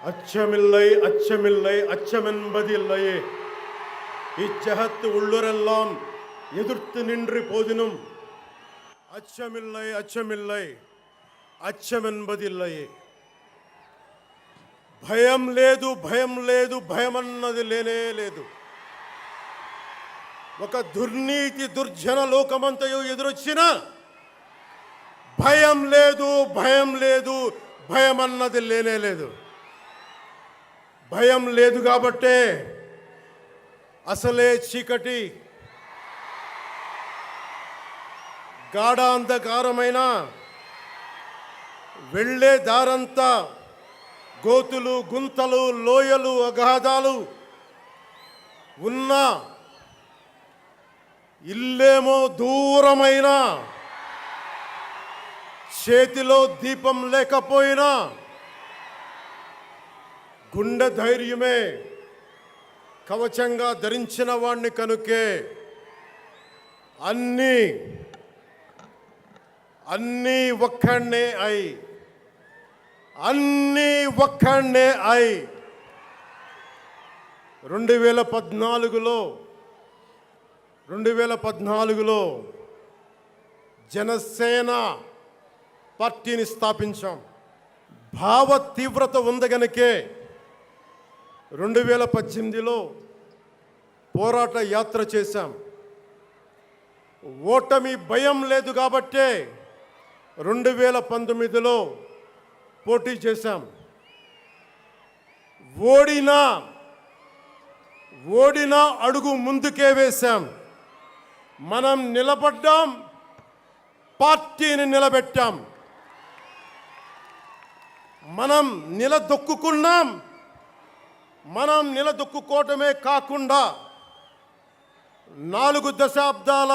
அச்சமில்லை அச்சமில்லை அச்சமென்பதில்லையே. இச்சகத்து உள்ளுரெல்லாம் எதிர்த்து நின்று போதினும் அச்சமில்லை அச்சமில்லை అచ్చమెన్బదిల్లయే. భయం లేదు భయం లేదు భయమన్నది లేనే లేదు. ఒక దుర్నీతి దుర్జన లోకమంతయు ఎదురొచ్చిన భయం లేదు భయం లేదు భయమన్నది లేనే లేదు. భయం లేదు కాబట్టే అసలే చీకటి గాఢాంధకారమైన వెళ్ళే దారంతా గోతులు గుంతలు లోయలు అగాధాలు ఉన్న ఇల్లేమో దూరమైన చేతిలో దీపం లేకపోయినా గుండె ధైర్యమే కవచంగా ధరించిన వాణ్ణి కనుకే అన్నీ ఒక్కడే అన్నీ ఒక్కడే 2014లో జనసేన పార్టీని స్థాపించాం. భావ తీవ్రత ఉంది గనుకే 2018లో పోరాట యాత్ర చేశాం. ఓటమి భయం లేదు కాబట్టే 2019లో పోటీ చేశాం. ఓడినా అడుగు ముందుకే వేశాం. మనం నిలబడ్డాం, పార్టీని నిలబెట్టాం. మనం నిలదొక్కుకున్నాం. మనం నిలదొక్కుకోవటమే కాకుండా 4 దశాబ్దాల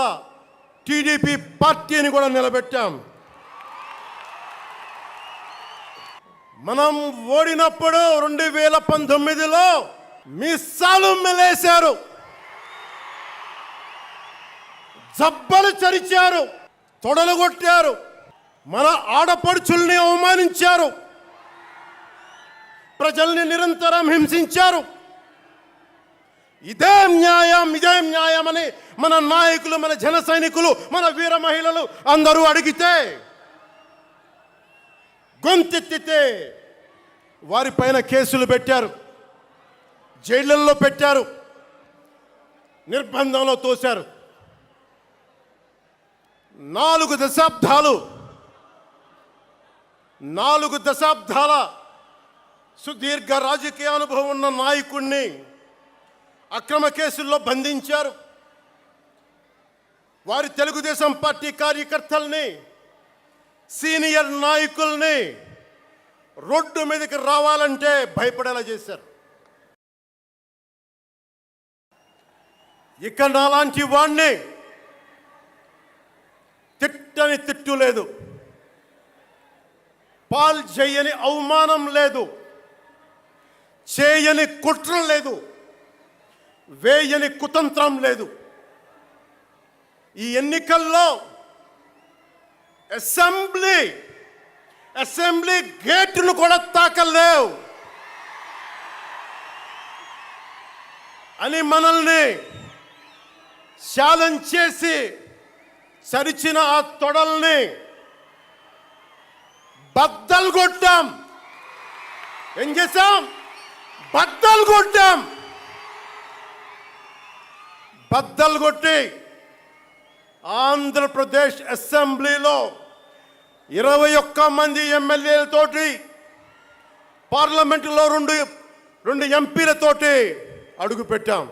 టీడీపీ పార్టీని కూడా నిలబెట్టాం. మనం ఓడినప్పుడు 2019లో మీసాలు మెలేశారు, జబ్బలు చరిచారు, తొడలు కొట్టారు, మన ఆడపడుచుల్ని అవమానించారు, ప్రజల్ని నిరంతరం హింసించారు. ఇదే న్యాయం అని మన నాయకులు, మన జన సైనికులు, మన వీర మహిళలు అందరూ అడిగితే, గొంతెత్తితే వారిపైన కేసులు పెట్టారు, జైళ్ళల్లో పెట్టారు, నిర్బంధంలో తోశారు. 4 దశాబ్దాల సుదీర్ఘ రాజకీయ అనుభవం ఉన్న నాయకుడిని అక్రమ కేసుల్లో బంధించారు. వారి తెలుగుదేశం పార్టీ కార్యకర్తల్ని, సీనియర్ నాయకుల్ని రోడ్డు మీదకి రావాలంటే భయపడేలా చేశారు. ఇక నాలాంటి వాణ్ణి తిట్టని తిట్టు లేదు, పాల్ చేయని అవమానం లేదు, చేయని కుట్ర లేదు, వేయని కుతంత్రం లేదు. ఈ ఎన్నికల్లో అసెంబ్లీ గేటును కూడా తాకలేవు అని మనల్ని ఛాలెంజ్ చేసి సరిచిన ఆ తొడల్ని బద్దలు కొట్టాం. ఏం చేశాం? బద్దలు కొట్టాం. బద్దలు కొట్టి ఆంధ్రప్రదేశ్ అసెంబ్లీలో 21 మంది ఎమ్మెల్యేలతోటి, పార్లమెంటులో 2 ఎంపీలతోటి అడుగు పెట్టాం.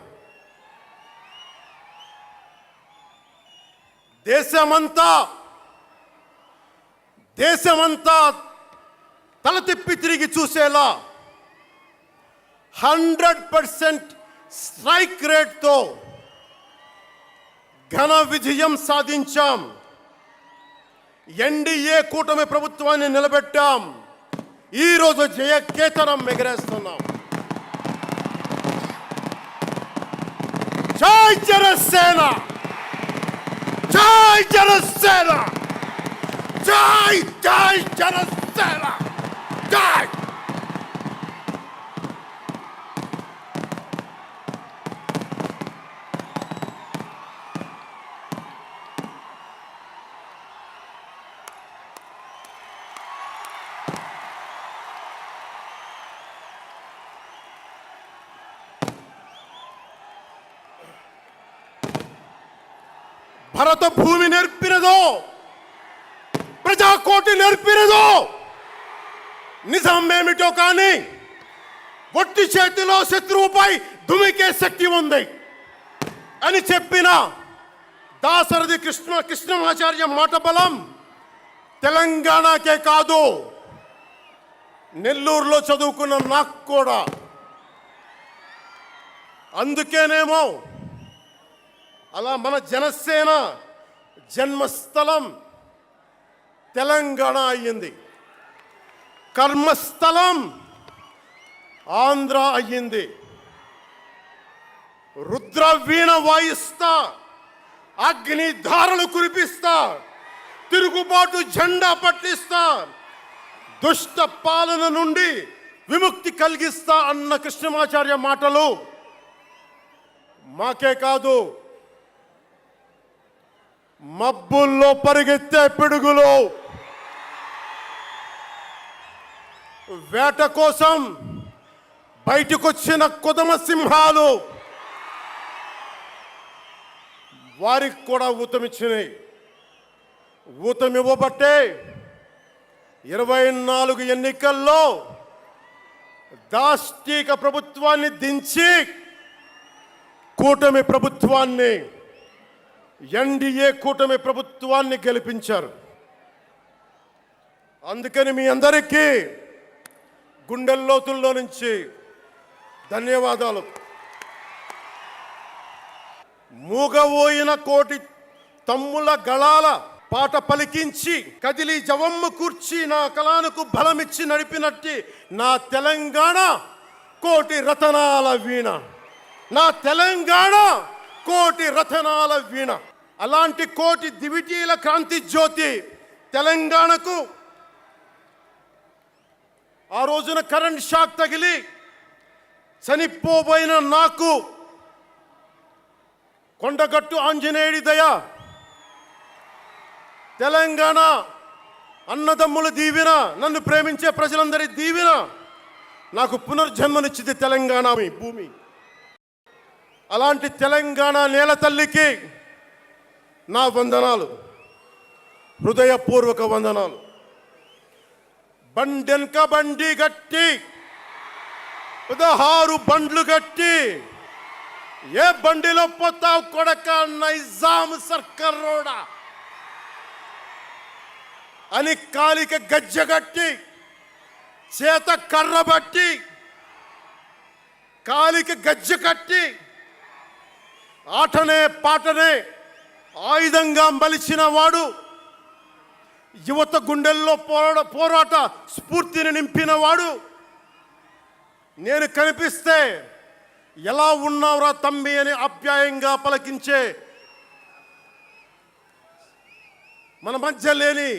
దేశమంతా తల తిప్పి తిరిగి చూసేలా 100% స్ట్రైక్ రేట్తో ఘన విజయం సాధించాం. ఎన్డీఏ కూటమి ప్రభుత్వాన్ని నిలబెట్టాం. ఈరోజు జయకేతనం ఎగరేస్తున్నాం. జై జనసేన, జై జనసేన, జై జనసేన, జై. భరత భూమి నేర్పినదో, ప్రజాకోటి నేర్పినదో నిజమేమిటో కానీ ఒట్టి చేతిలో శత్రువుపై దుమికే శక్తి ఉంది అని చెప్పిన దాశరథి కృష్ణమాచార్య మాట బలం తెలంగాణకే కాదు, నెల్లూరులో చదువుకున్న నాకు కూడా. అందుకేనేమో అలా మన జనసేన జన్మస్థలం తెలంగాణ అయ్యింది, కర్మస్థలం ఆంధ్ర అయ్యింది. రుద్ర వీణ వాయిస్తా, అగ్ని ధారలు కురిపిస్తా, తిరుగుబాటు జెండా పట్టిస్తా, దుష్ట పాలన నుండి విముక్తి కలిగిస్తా అన్న కృష్ణమాచార్య మాటలు మాకే కాదు, మబ్బుల్లో పరిగెత్తే పిడుగులు, వేట కోసం బయటకొచ్చిన కొదమ సింహాలు వారికి కూడా ఊతమిచ్చినాయి. ఊతమివ్వబట్టే 24 ఎన్నికల్లో దాష్టీక ప్రభుత్వాన్ని దించి కూటమి ప్రభుత్వాన్ని, ఎన్డీఏ కూటమి ప్రభుత్వాన్ని గెలిపించారు. అందుకని మీ అందరికీ గుండెల్లోతుల్లో నుంచి ధన్యవాదాలు. మూగబోయిన కోటి తమ్ముల గళాల పాట పలికించి కదిలి జవమ్మ కూర్చి నా కళానికి బలమిచ్చి నడిపినట్టి నా తెలంగాణ కోటి రతనాల వీణ, నా తెలంగాణ కోటి రతనాల వీణ. అలాంటి కోటి దివిటీల క్రాంతి జ్యోతి తెలంగాణకు ఆ రోజున కరెంట్ షాక్ తగిలి చనిపోబోయిన నాకు కొండగట్టు ఆంజనేయుడి దయ, తెలంగాణ అన్నదమ్ముల దీవెన, నన్ను ప్రేమించే ప్రజలందరి దీవెన నాకు పునర్జన్మనిచ్చింది తెలంగాణ భూమి. అలాంటి తెలంగాణ నేల తల్లికి నా వందనాలు, హృదయపూర్వక వందనాలు. బండెనక బండి గట్టి 16 బండ్లు గట్టి ఏ బండిలో పోతావు కొడక నైజాం సర్కార్ రోడా అని కాలిక గజ్జగట్టి చేత కర్రబట్టి కాలిక గజ్జ కట్టి ఆటనే పాటనే ఆయుధంగా మలిచిన వాడు, యువత గుండెల్లో పోరాట స్ఫూర్తిని నింపిన వాడు, నేను కనిపిస్తే ఎలా ఉన్నావురా తమ్మి అని ఆప్యాయంగా పలకించే మన మధ్య లేని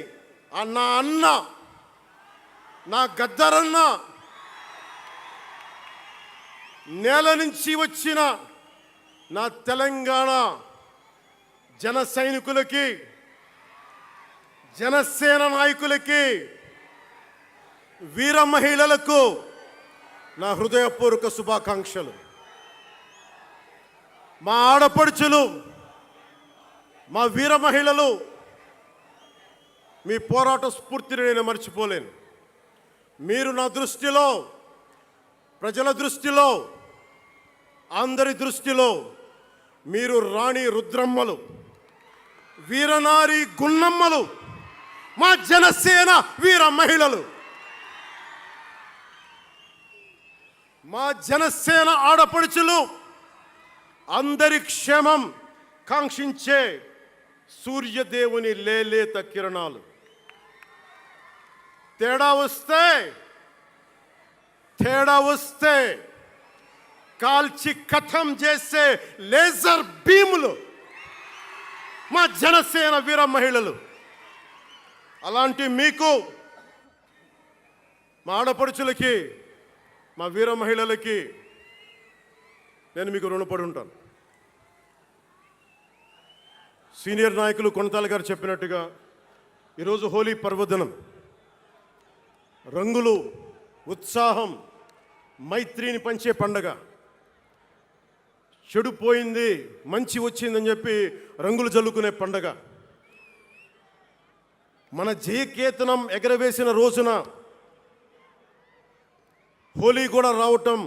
నా అన్న, నా గద్దరన్న, నేల నుంచి వచ్చిన నా తెలంగాణ జన సైనికులకి, జనసేన నాయకులకి, వీర మహిళలకు నా హృదయపూర్వక శుభాకాంక్షలు. మా ఆడపడుచులు, మా వీర మహిళలు, మీ పోరాట స్ఫూర్తిని నేను మర్చిపోలేను. మీరు నా దృష్టిలో, ప్రజల దృష్టిలో, అందరి దృష్టిలో మీరు రాణి రుద్రమ్మలు, వీరనారి గున్నమ్మలు, మా జనసేన వీర మహిళలు. మా జనసేన ఆడపడుచులు అందరి క్షేమం కాంక్షించే సూర్యదేవుని లేలేత కిరణాలు. తేడా వస్తే కాల్చి కథం చేసే లేజర్ బీములు మా జనసేన వీర మహిళలు. అలాంటి మీకు, మా ఆడపడుచులకి, మా వీర మహిళలకి నేను మీకు రుణపడి ఉంటాను. సీనియర్ నాయకులు కొనతాల గారు చెప్పినట్టుగా ఈరోజు హోలీ పర్వదినం. రంగులు, ఉత్సాహం, మైత్రిని పంచే పండగ. చెడు పోయింది, మంచి వచ్చిందని చెప్పి రంగులు జల్లుకునే పండగ. మన జయకేతనం ఎగరవేసిన రోజున హోలీ కూడా రావటం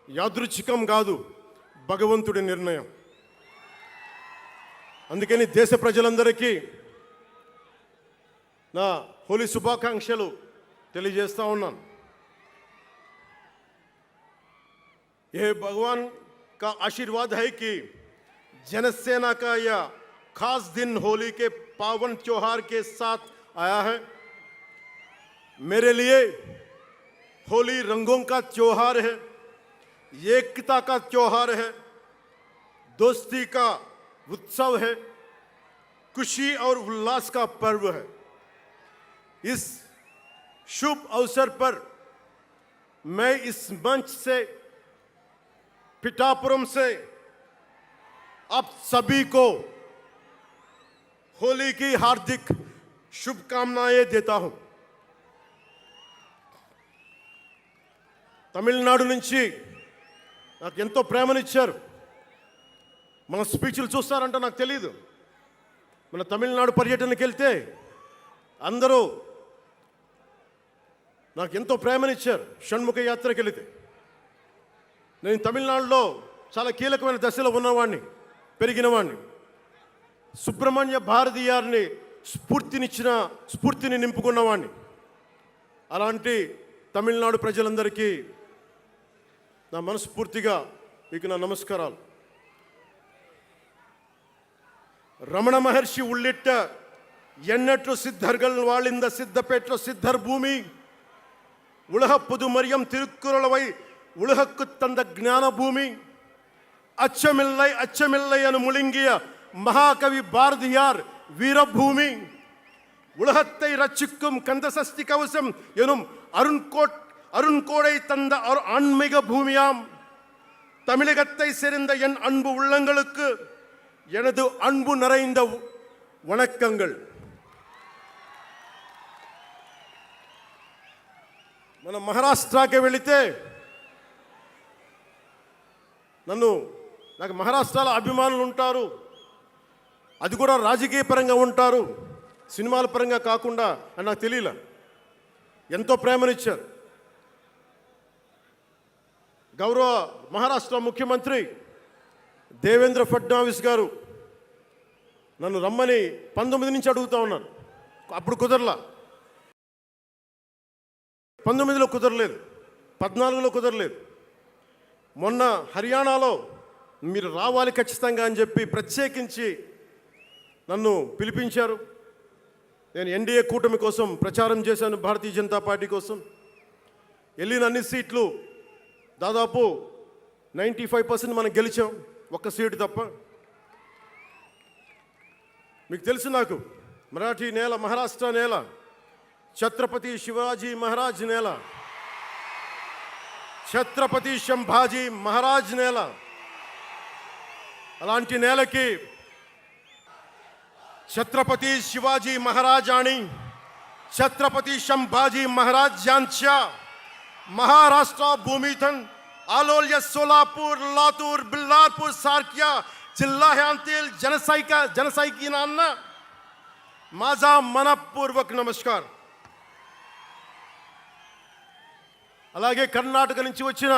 యాదృచ్ఛికం కాదు, భగవంతుడి నిర్ణయం. అందుకని దేశ ప్రజలందరికీ నా హోలీ శుభాకాంక్షలు తెలియజేస్తా ఉన్నాను. ये भगवान का आशीर्वाद है कि जनसेना का यह खास दिन होली के पावन त्योहार के साथ आया है. मेरे लिए होली रंगों का त्योहार है, एकता का त्योहार है, दोस्ती का उत्सव है, खुशी और उल्लास का पर्व है. इस शुभ अवसर पर मैं इस मंच से, पिठापुरम से आप सभी को होली की हार्दिक शुभकामनाएं देता हूं. తమిళనాడు నుంచి నాకు ఎంతో ప్రేమనిచ్చారు. మన స్పీచ్లు చూస్తారంటే నాకు తెలియదు. మన తమిళనాడు పర్యటనకి వెళ్తే అందరూ నాకు ఎంతో ప్రేమనిచ్చారు. షణ్ముఖ యాత్రకి వెళితే నేను తమిళనాడులో చాలా కీలకమైన దశలో ఉన్నవాడిని, పెరిగినవాడిని. సుబ్రహ్మణ్య భారతీయారిని స్ఫూర్తిని నింపుకున్నవాడిని. అలాంటి తమిళనాడు ప్రజలందరికీ నా మనస్ఫూర్తిగా మీకు నా నమస్కారాలు. రమణ మహర్షి ఉళ్ళిట్ట ఎన్నట్లు సిద్ధர்கள் வாழ்ந்த சித்தப்பெற்ற சித்தர் பூமி உலக புதுமரியம் திருக்குறளவை உலகக்கு தந்த ஞான பூமி அச்சமில்லை அச்சமில்லை என முழுங்கிய மகாகவி பாரதியார் வீரபூமி உலகத்தை ரட்சிக்கும் கந்தசஷ்டி கவசம் எனும் அருண்கோடை தந்த ஆன்மீக பூமியாம் தமிழகத்தை சேர்ந்த என் அன்பு உள்ளங்களுக்கு எனது அன்பு நிறைந்த வணக்கங்கள். మన మహారాష్ట్రకి వెళితే నాకు మహారాష్ట్రలో అభిమానులు ఉంటారు. అది కూడా రాజకీయ పరంగా ఉంటారు, సినిమాల పరంగా కాకుండా అని నాకు తెలియలే. ఎంతో ప్రేమనిచ్చారు. గౌరవ మహారాష్ట్ర ముఖ్యమంత్రి దేవేంద్ర ఫడ్నవీస్ గారు నన్ను రమ్మని 19 నుంచి అడుగుతూ ఉన్నారు. అప్పుడు కుదరలా, 19లో కుదరలేదు, 14లో కుదరలేదు. మొన్న హర్యానాలో మీరు రావాలి ఖచ్చితంగా అని చెప్పి ప్రత్యేకించి నన్ను పిలిపించారు. నేను ఎన్డీఏ కూటమి కోసం ప్రచారం చేశాను, భారతీయ జనతా పార్టీ కోసం. వెళ్ళిన అన్ని సీట్లు దాదాపు 95% మనం గెలిచాం, ఒక్క సీటు తప్ప. మీకు తెలుసు, నాకు మరాఠీ నేల, మహారాష్ట్ర నేల, ఛత్రపతి శివాజీ మహారాజ్ నేల, ఛత్రపతి సంభాజీ మహారాజ్ నేల. అలాంటి నేలకి ఛత్రపతి शिवाजी महाराज आणि छत्रपती संभाजी महाराज यांच्या महाराष्ट्र भूमीतून आलोल्य सोलापूर, लातूर, बिल्लारपूर सारख्या जिल्ह्यांतील जनसैनिकांना माझा मनपूर्वक नमस्कार. అలాగే కర్ణాటక నుంచి వచ్చిన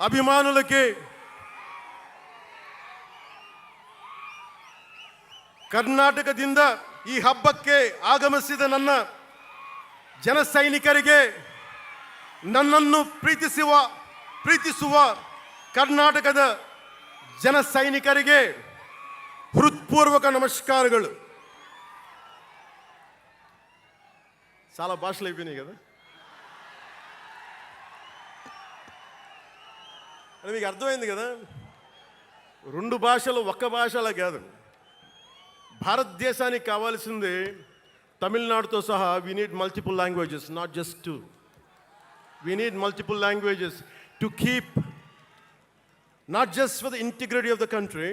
అభిమానులకి, ಕರ್ನಾಟಕದಿಂದ ಈ ಹಬ್ಬಕ್ಕೆ ಆಗಮಿಸಿದ ನನ್ನ ಜನ ಸೈನಿಕರಿಗೆ, ನನ್ನನ್ನು ಪ್ರೀತಿಸುವ ಕರ್ನಾಟಕದ ಜನ ಸೈನಿಕರಿಗೆ హృత్పూర్వక నమస్కారాలు. చాలా భాషలు అయిపోయినాయి కదా. అని మీకు అర్థమైంది కదా, 2 భాషలు ఒక్క భాషలా కాదు. భారతదేశానికి కావాల్సింది తమిళనాడుతో సహా we need multiple languages, not just 2. We need multiple languages to keep, not just for the integrity of the country,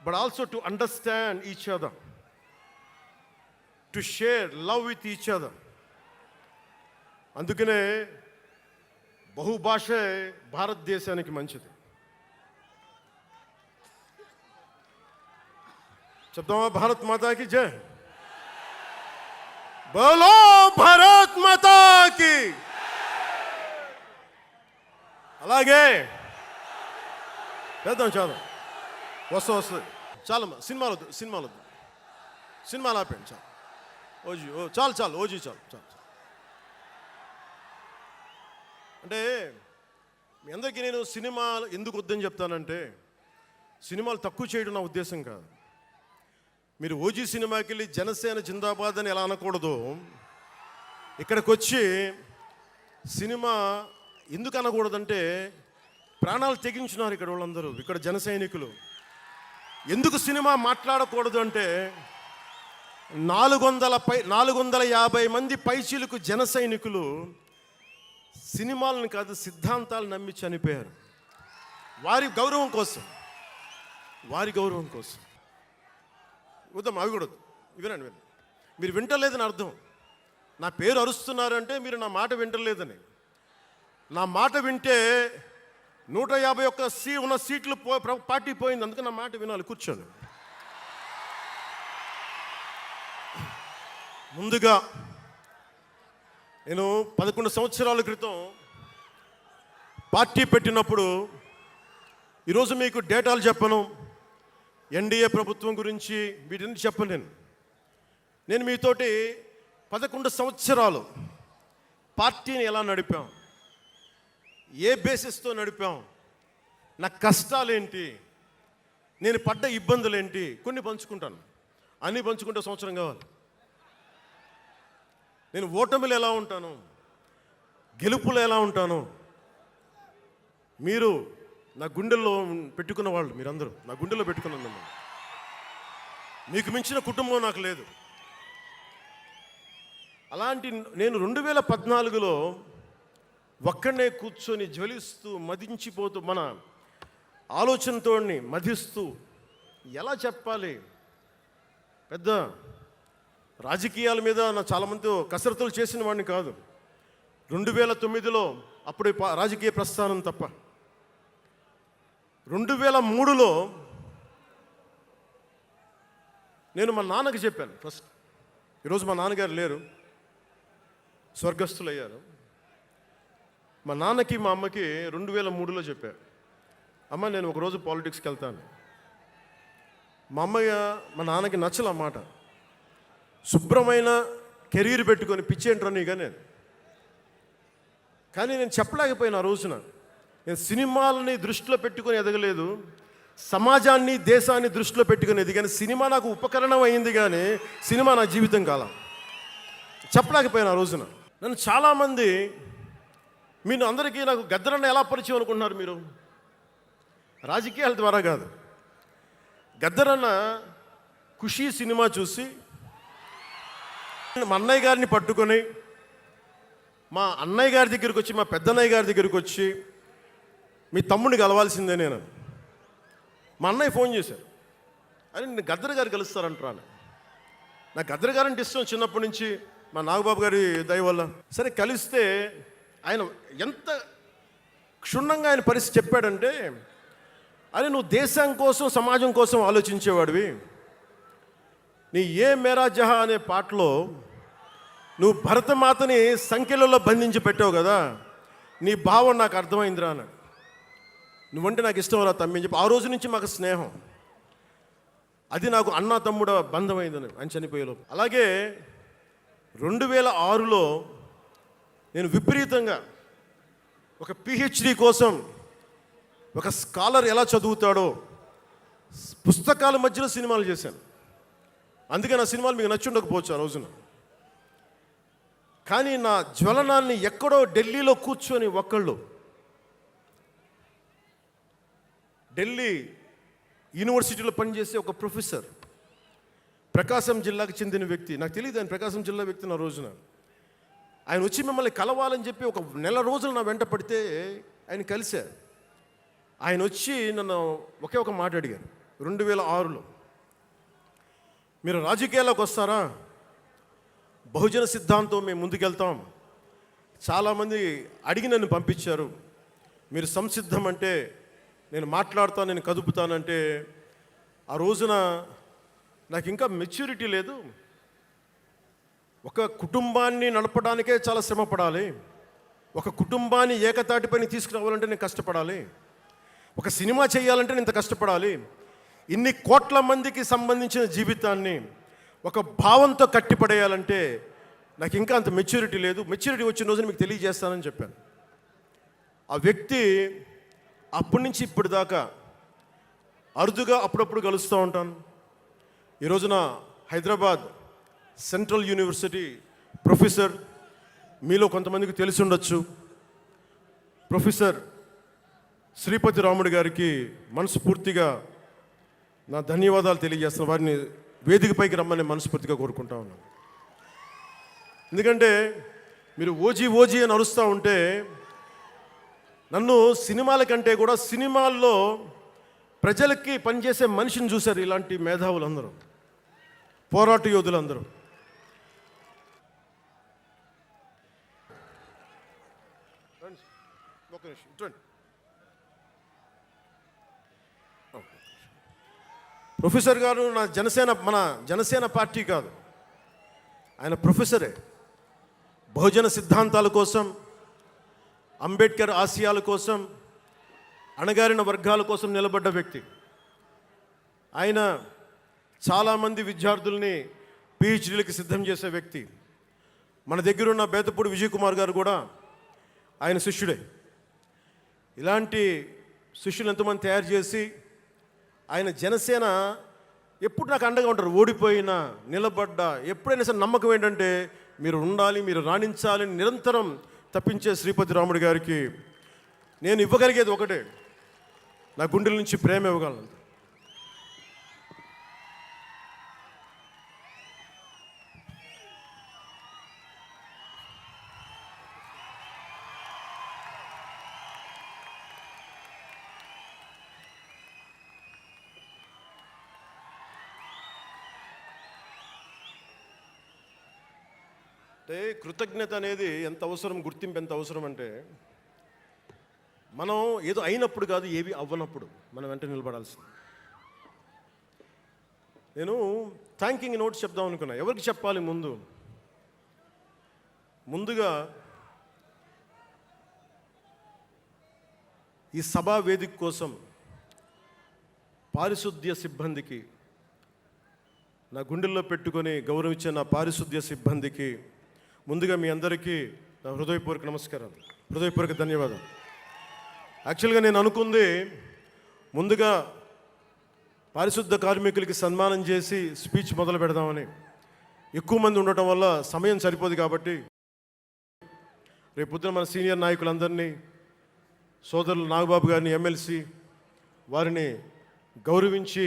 but also to understand each other, to share love with each other. అందుకనే బహుభాష భారతదేశానికి మంచిది. చెప్తామా? భారత్ మాతాకి జై. బోలో భారత్ మాతాకి. అలాగే చేద్దాం చాలా వస్తుంది. చాలా సినిమాలు ఆపండి. చాలు ఓజీ చాలు ఓజీ చాలు. అంటే మీ అందరికీ నేను సినిమాలు ఎందుకు వద్దని చెప్తానంటే, సినిమాలు తక్కువ చేయడం నా ఉద్దేశం కాదు. మీరు ఓజీ సినిమాకి వెళ్ళి జనసేన జిందాబాద్ అని ఎలా అనకూడదు, ఇక్కడికి వచ్చి సినిమా ఎందుకు అనకూడదంటే, ప్రాణాలు తెగించున్నారు ఇక్కడ వాళ్ళందరూ, ఇక్కడ జన సైనికులు. ఎందుకు సినిమా మాట్లాడకూడదు అంటే, 450 మంది పైచీలకు జన సైనికులు సినిమాలను కాదు సిద్ధాంతాలు నమ్మి చనిపోయారు. వారి గౌరవం కోసం వద్దాం. అవి కూడా వినండి. మీరు వింటలేదని అర్థం. నా పేరు అరుస్తున్నారంటే మీరు నా మాట వింటలేదని. నా మాట వింటే 151 ఉన్న సీట్లు పార్టీ పోయింది. అందుకే నా మాట వినాలి. కూర్చోండి. ముందుగా నేను 11 సంవత్సరాల క్రితం పార్టీ పెట్టినప్పుడు, ఈరోజు మీకు డేటాలు చెప్పను, ఎన్డీఏ ప్రభుత్వం గురించి వీటిని చెప్పను. నేను మీతోటి 11 సంవత్సరాలు పార్టీని ఎలా నడిపాం, ఏ బేసిస్తో నడిపాం, నా కష్టాలేంటి, నేను పడ్డ ఇబ్బందులేంటి, కొన్ని పంచుకుంటాను. అన్నీ పంచుకుంటే సంవత్సరం కావాలి. నేను ఓటమిలు ఎలా ఉంటాను, గెలుపులు ఎలా ఉంటాను, మీరు నా గుండెల్లో పెట్టుకున్న వాళ్ళు, మీరందరూ నా గుండెల్లో పెట్టుకున్నాను. మీకు మించిన కుటుంబం నాకు లేదు. అలాంటి నేను 2014లో ఒక్కడనే కూర్చొని జ్వలిస్తూ మదించిపోతూ, మన ఆలోచనతో మధిస్తూ, ఎలా చెప్పాలి, పెద్ద రాజకీయాల మీద నా చాలామంది కసరత్తులు చేసిన వాడిని కాదు. 2009లో అప్పుడు రాజకీయ ప్రస్థానం తప్ప. 2003లో నేను మా నాన్నకి చెప్పాను ఫస్ట్. ఈరోజు మా నాన్నగారు లేరు, స్వర్గస్థులయ్యారు. మా నాన్నకి మా అమ్మకి 2003లో చెప్పారు, అమ్మ నేను ఒకరోజు పాలిటిక్స్కి వెళ్తాను. మా నాన్నకి నచ్చల మాట. శుభ్రమైన కెరీర్ పెట్టుకొని పిచ్చేంట్రా నీగా నేను. కానీ నేను చెప్పలేకపోయినా. ఆ రోజున నేను సినిమాలని దృష్టిలో పెట్టుకొని ఎదగలేదు, సమాజాన్ని దేశాన్ని దృష్టిలో పెట్టుకొని ఎదిగాను. సినిమా నాకు ఉపకరణం అయింది, కానీ సినిమా నా జీవితం కాలం. చెప్పలేకపోయినా ఆ రోజున. నన్ను చాలామంది, మీరు అందరికీ నాకు గద్దరన్న ఎలా పరిచయం అనుకుంటున్నారు మీరు? రాజకీయాల ద్వారా కాదు. గద్దరన్న ఖుషీ సినిమా చూసి మా అన్నయ్య గారిని పట్టుకొని, మా అన్నయ్య గారి దగ్గరికి వచ్చి, మా పెద్దన్నయ్య గారి దగ్గరికి వచ్చి, మీ తమ్ముడిని కలవాల్సిందే నేను. మా అన్నయ్య ఫోన్ చేశారు, అని నేను గద్దర్ గారు కలుస్తారంటాను. నాకు గద్దర్ గారంటే ఇష్టం చిన్నప్పటి నుంచి, మా నాగబాబు గారి దయ వల్ల. సరే కలిస్తే ఆయన ఎంత క్షుణ్ణంగా ఆయన పరిస్థితి చెప్పాడంటే, అరే నువ్వు దేశం కోసం సమాజం కోసం ఆలోచించేవాడివి. నీ ఏ మేరా జహా అనే పాటలో నువ్వు భరతమాతని సంఖ్యలలో బంధించి పెట్టావు కదా, నీ భావం నాకు అర్థమైందిరా అన్నాడు. నువ్వంటే నాకు ఇష్టం రా తమ్మి అని చెప్పి ఆ రోజు నుంచి మాకు స్నేహం. అది నాకు అన్న తమ్ముడ బంధమైందని ఆయన చనిపోయేలోపు. అలాగే 2006లో నేను విపరీతంగా ఒక పిహెచ్డి కోసం, ఒక స్కాలర్ ఎలా చదువుతాడో పుస్తకాల మధ్యలో సినిమాలు చేశాను. అందుకే నా సినిమాలు మీకు నచ్చి ఉండకపోవచ్చు ఆ రోజున. కానీ నా జ్వలనాన్ని ఎక్కడో ఢిల్లీలో కూర్చొని ఢిల్లీ యూనివర్సిటీలో పనిచేసే ఒక ప్రొఫెసర్, ప్రకాశం జిల్లాకు చెందిన వ్యక్తి, నాకు తెలియదు ఆయన ప్రకాశం జిల్లా వ్యక్తి. నా రోజున ఆయన వచ్చి మిమ్మల్ని కలవాలని చెప్పి ఒక నెల రోజులు నా వెంట పడితే ఆయన కలిశారు. ఆయన వచ్చి నన్ను ఒకే ఒక మాట అడిగారు 2006లో, మీరు రాజకీయాల్లోకి వస్తారా? బహుజన సిద్ధాంతం మేము ముందుకెళ్తాం. చాలామంది అడిగి నన్ను పంపించారు. మీరు సంసిద్ధం అంటే నేను మాట్లాడతాను, నేను కదుపుతానంటే ఆ రోజున నాకు ఇంకా మెచ్యూరిటీ లేదు. ఒక కుటుంబాన్ని నడపడానికే చాలా శ్రమ పడాలి. ఒక కుటుంబాన్ని ఏకతాటిపైన తీసుకురావాలంటే నేను కష్టపడాలి. ఒక సినిమా చేయాలంటే నేను ఇంత కష్టపడాలి. ఇన్ని కోట్ల మందికి సంబంధించిన జీవితాన్ని ఒక భావంతో కట్టిపడేయాలంటే నాకు ఇంకా అంత మెచ్యూరిటీ లేదు. మెచ్యూరిటీ వచ్చిన రోజున మీకు తెలియజేస్తానని చెప్పాను. ఆ వ్యక్తి అప్పటి నుంచి ఇప్పటి దాకా అరుదుగా అప్పుడప్పుడు కలుస్తూ ఉంటాను. ఈ రోజున హైదరాబాద్ సెంట్రల్ యూనివర్సిటీ ప్రొఫెసర్, మీలో కొంతమందికి తెలిసి ఉండొచ్చు, ప్రొఫెసర్ శ్రీపతి రాముడు గారికి మనస్ఫూర్తిగా నా ధన్యవాదాలు తెలియజేస్తున్నాను. వారిని వేదికపైకి రమ్మని మనస్ఫూర్తిగా కోరుకుంటా ఉన్నాను. ఎందుకంటే మీరు ఓజీ ఓజీ అని అరుస్తూ ఉంటే నన్ను సినిమాల కంటే కూడా సినిమాల్లో ప్రజలకి పనిచేసే మనిషిని చూశారు ఇలాంటి మేధావులందరూ, పోరాట యోధులందరూ. ప్రొఫెసర్ గారు మన జనసేన పార్టీ కాదు, ఆయన ప్రొఫెసరే. బహుజన సిద్ధాంతాల కోసం, అంబేద్కర్ ఆశయాల కోసం, అణగారిన వర్గాల కోసం నిలబడ్డ వ్యక్తి. ఆయన చాలామంది విద్యార్థుల్ని పిహెచ్డీలకి సిద్ధం చేసే వ్యక్తి. మన దగ్గర ఉన్న బేతపూడి విజయ్ కుమార్ గారు కూడా ఆయన శిష్యుడే. ఇలాంటి శిష్యులు ఎంతోమంది తయారు చేసి ఆయన జనసేన ఎప్పుడు నాకు అండగా ఉంటారు. ఓడిపోయినా నిలబడ్డా ఎప్పుడైనా సరే నమ్మకం ఏంటంటే మీరు ఉండాలి, మీరు రాణించాలని నిరంతరం తప్పించే శ్రీపతి రాముడు గారికి నేను ఇవ్వగలిగేది ఒకటే, నా గుండెల నుంచి ప్రేమ ఇవ్వగలను. అంటే కృతజ్ఞత అనేది ఎంత అవసరం, గుర్తింపు ఎంత అవసరం అంటే మనం ఏదో అయినప్పుడు కాదు, ఏవి అవ్వనప్పుడు మనం వెంట నిలబడాల్సింది. నేను థ్యాంకింగ్ నోట్స్ చెప్దాం అనుకున్నా. ఎవరికి చెప్పాలి? ముందుగా ఈ సభా వేదిక కోసం పారిశుద్ధ్య సిబ్బందికి, నా గుండెల్లో పెట్టుకొని గౌరవించే నా పారిశుద్ధ్య సిబ్బందికి ముందుగా మీ అందరికీ నా హృదయపూర్వక నమస్కారాలు, హృదయపూర్వక ధన్యవాదాలు. యాక్చువల్గా నేను అనుకుంది ముందుగా పారిశుద్ధ కార్మికులకి సన్మానం చేసి స్పీచ్ మొదలు పెడదామని. ఎక్కువ మంది ఉండటం వల్ల సమయం సరిపోదు కాబట్టి రేపొద్దున మన సీనియర్ నాయకులందరినీ, సోదరులు నాగబాబు గారిని, ఎమ్మెల్సీ వారిని గౌరవించి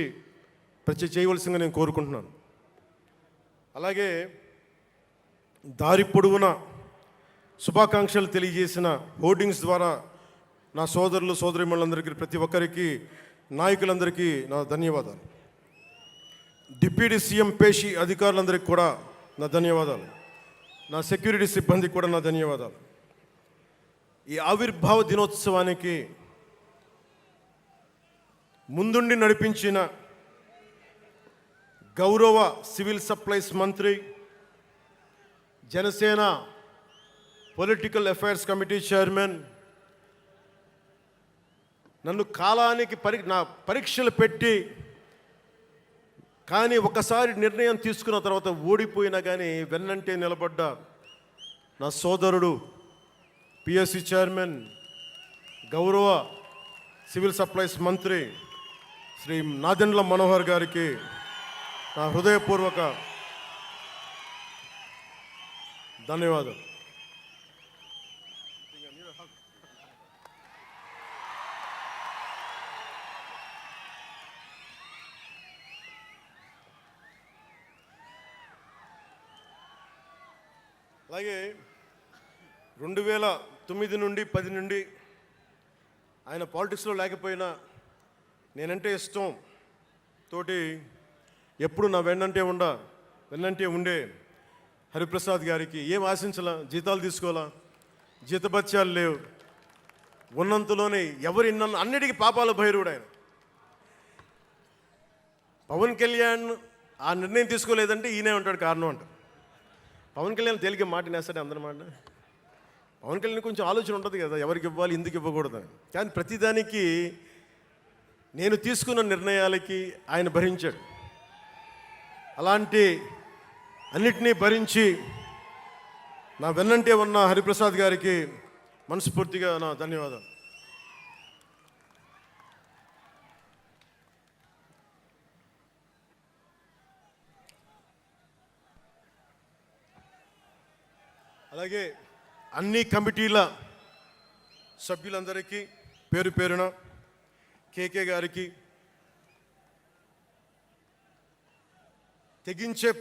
చేయవలసిందిగా నేను కోరుకుంటున్నాను. అలాగే దారి పొడవునా శుభాకాంక్షలు తెలియజేసిన హోర్డింగ్స్ ద్వారా నా సోదరులు సోదరీమణులందరికీ, ప్రతి ఒక్కరికి, నాయకులందరికీ నా ధన్యవాదాలు. డిప్యూటీ సీఎం పేషి అధికారులందరికీ కూడా నా ధన్యవాదాలు. నా సెక్యూరిటీ సిబ్బందికి కూడా నా ధన్యవాదాలు. ఈ ఆవిర్భావ దినోత్సవానికి ముందుండి నడిపించిన గౌరవ సివిల్ సప్లైస్ మంత్రి, Janasena political affairs committee chairman, నన్ను కాలానికి నా పరీక్షలు పెట్టి కానీ ఒకసారి నిర్ణయం తీసుకున్న తర్వాత ఓడిపోయినా కానీ వెన్నంటే నిలబడ్డ నా సోదరుడు, పిఎస్సి చైర్మన్, గౌరవ సివిల్ సప్లైస్ మంత్రి శ్రీ నాదెండ్ల మనోహర్ గారికి నా హృదయపూర్వక ధన్యవాదాలు. అలాగే 2009 నుండి 10 నుండి ఆయన పాలిటిక్స్లో లేకపోయినా నేనంటే ఇష్టం తోటి ఎప్పుడు నా వెన్నంటే ఉండే హరిప్రసాద్ గారికి ఏం ఆశించాలా, జీతాలు తీసుకోవాలా, జీతభత్యాలు లేవు, ఉన్నంతలోనే ఎవరి నన్ను అన్నిటికీ పాపాల భైరవుడు ఆయన. పవన్ కళ్యాణ్ ఆ నిర్ణయం తీసుకోలేదంటే ఈయనే ఉంటాడు కారణం అంట. పవన్ కళ్యాణ్ తేలిక మాట నేస్తాడు అందరి మాట. పవన్ కళ్యాణ్ కొంచెం ఆలోచన ఉంటుంది కదా, ఎవరికి ఇవ్వాలి ఎందుకు ఇవ్వకూడదని. కానీ ప్రతిదానికి నేను తీసుకున్న నిర్ణయాలకి ఆయన భరించాడు. అలాంటి అన్నిటినీ భరించి నా వెన్నంటే ఉన్న హరిప్రసాద్ గారికి మనస్ఫూర్తిగా నా ధన్యవాదాలు. అలాగే అన్ని కమిటీల సభ్యులందరికీ పేరు పేరున, కేకే గారికి, తెగించే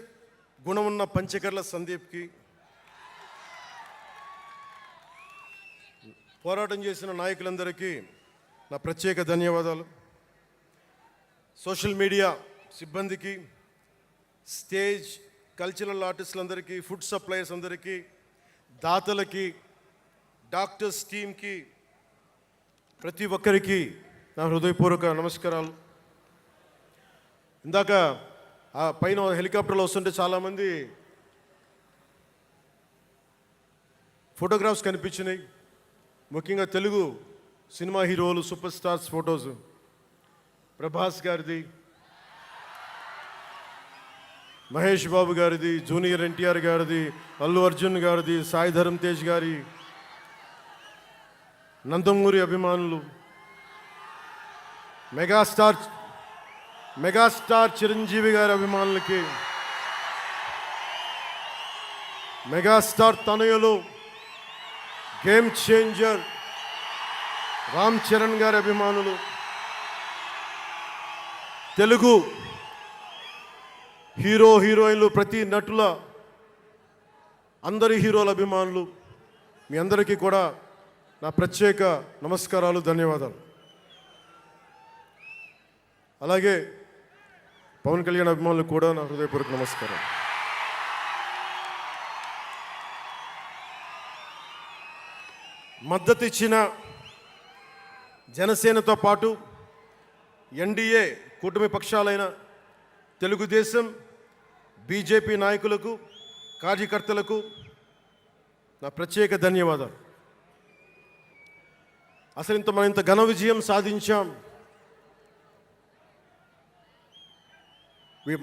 గుణమున్న పంచకర్ల సందీప్కి, పోరాటం చేసిన నాయకులందరికీ నా ప్రత్యేక ధన్యవాదాలు. సోషల్ మీడియా సిబ్బందికి, స్టేజ్ కల్చరల్ ఆర్టిస్టులందరికీ, ఫుడ్ సప్లయర్స్ అందరికీ, దాతలకి, డాక్టర్స్ టీమ్కి, ప్రతి ఒక్కరికి నా హృదయపూర్వక నమస్కారాలు. ఇందాక ఆ పైన హెలికాప్టర్లో వస్తుంటే చాలామంది ఫోటోగ్రాఫ్స్ కనిపించినాయి. ముఖ్యంగా తెలుగు సినిమా హీరోలు, సూపర్ స్టార్స్ ఫొటోస్. ప్రభాస్ గారిది, మహేష్ బాబు గారిది, జూనియర్ ఎన్టీఆర్ గారిది, అల్లు అర్జున్ గారిది, సాయి ధరమ్ తేజ్ గారి, నందమూరి అభిమానులు, మెగాస్టార్ చిరంజీవి గారి అభిమానులకి, మెగాస్టార్ తనయులు, గేమ్ చేంజర్ రామ్ చరణ్ గారి అభిమానులు, తెలుగు హీరో హీరోయిన్లు, ప్రతి నటుల, అందరి హీరోల అభిమానులు, మీ అందరికీ కూడా నా ప్రత్యేక నమస్కారాలు, ధన్యవాదాలు. అలాగే పవన్ కళ్యాణ్ అభిమానులకు కూడా నా హృదయపూర్వక నమస్కారం. మద్దతు ఇచ్చిన జనసేనతో పాటు ఎన్డీఏ కూటమి పక్షాలైన తెలుగుదేశం, బీజేపీ నాయకులకు, కార్యకర్తలకు నా ప్రత్యేక ధన్యవాదాలు. అసలు మనం ఇంత ఘన విజయం సాధించాం.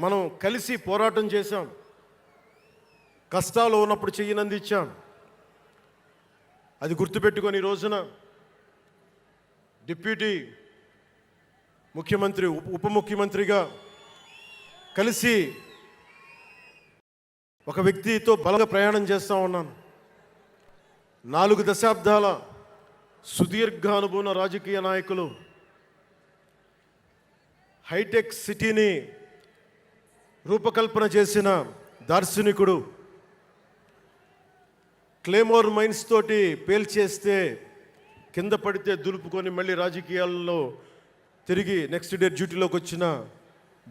మనం కలిసి పోరాటం చేశాం, కష్టాలు ఉన్నప్పుడు చెయ్యినందించాం. అది గుర్తుపెట్టుకొని ఈ రోజున డిప్యూటీ ముఖ్యమంత్రి, ఉప ముఖ్యమంత్రిగా కలిసి ఒక వ్యక్తితో బలంగా ప్రయాణం చేస్తూ ఉన్నాను. 4 దశాబ్దాల సుదీర్ఘ అనుభవం రాజకీయ నాయకులు, హైటెక్ సిటీని రూపకల్పన చేసిన దార్శనికుడు, క్లేమోర్ మైన్స్ తోటి పేల్చేస్తే కింద పడితే దులుపుకొని మళ్ళీ రాజకీయాల్లో తిరిగి నెక్స్ట్ డే డ్యూటీలోకి వచ్చిన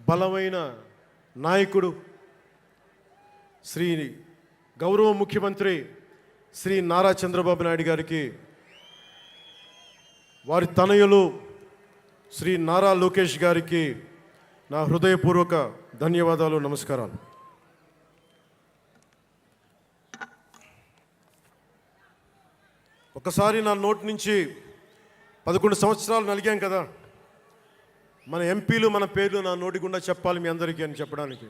బలమైన నాయకుడు, శ్రీ గౌరవ ముఖ్యమంత్రి శ్రీ నారా చంద్రబాబు నాయుడు గారికి, వారి తనయులు శ్రీ నారా లోకేష్ గారికి నా హృదయపూర్వక ధన్యవాదాలు, నమస్కారాలు. ఒకసారి నా నోటి నుంచి 11 సంవత్సరాలు నలిగాం కదా, మన ఎంపీలు మన పేర్లు నా నోటి గుండా చెప్పాలి మీ అందరికీ అని చెప్పడానికి.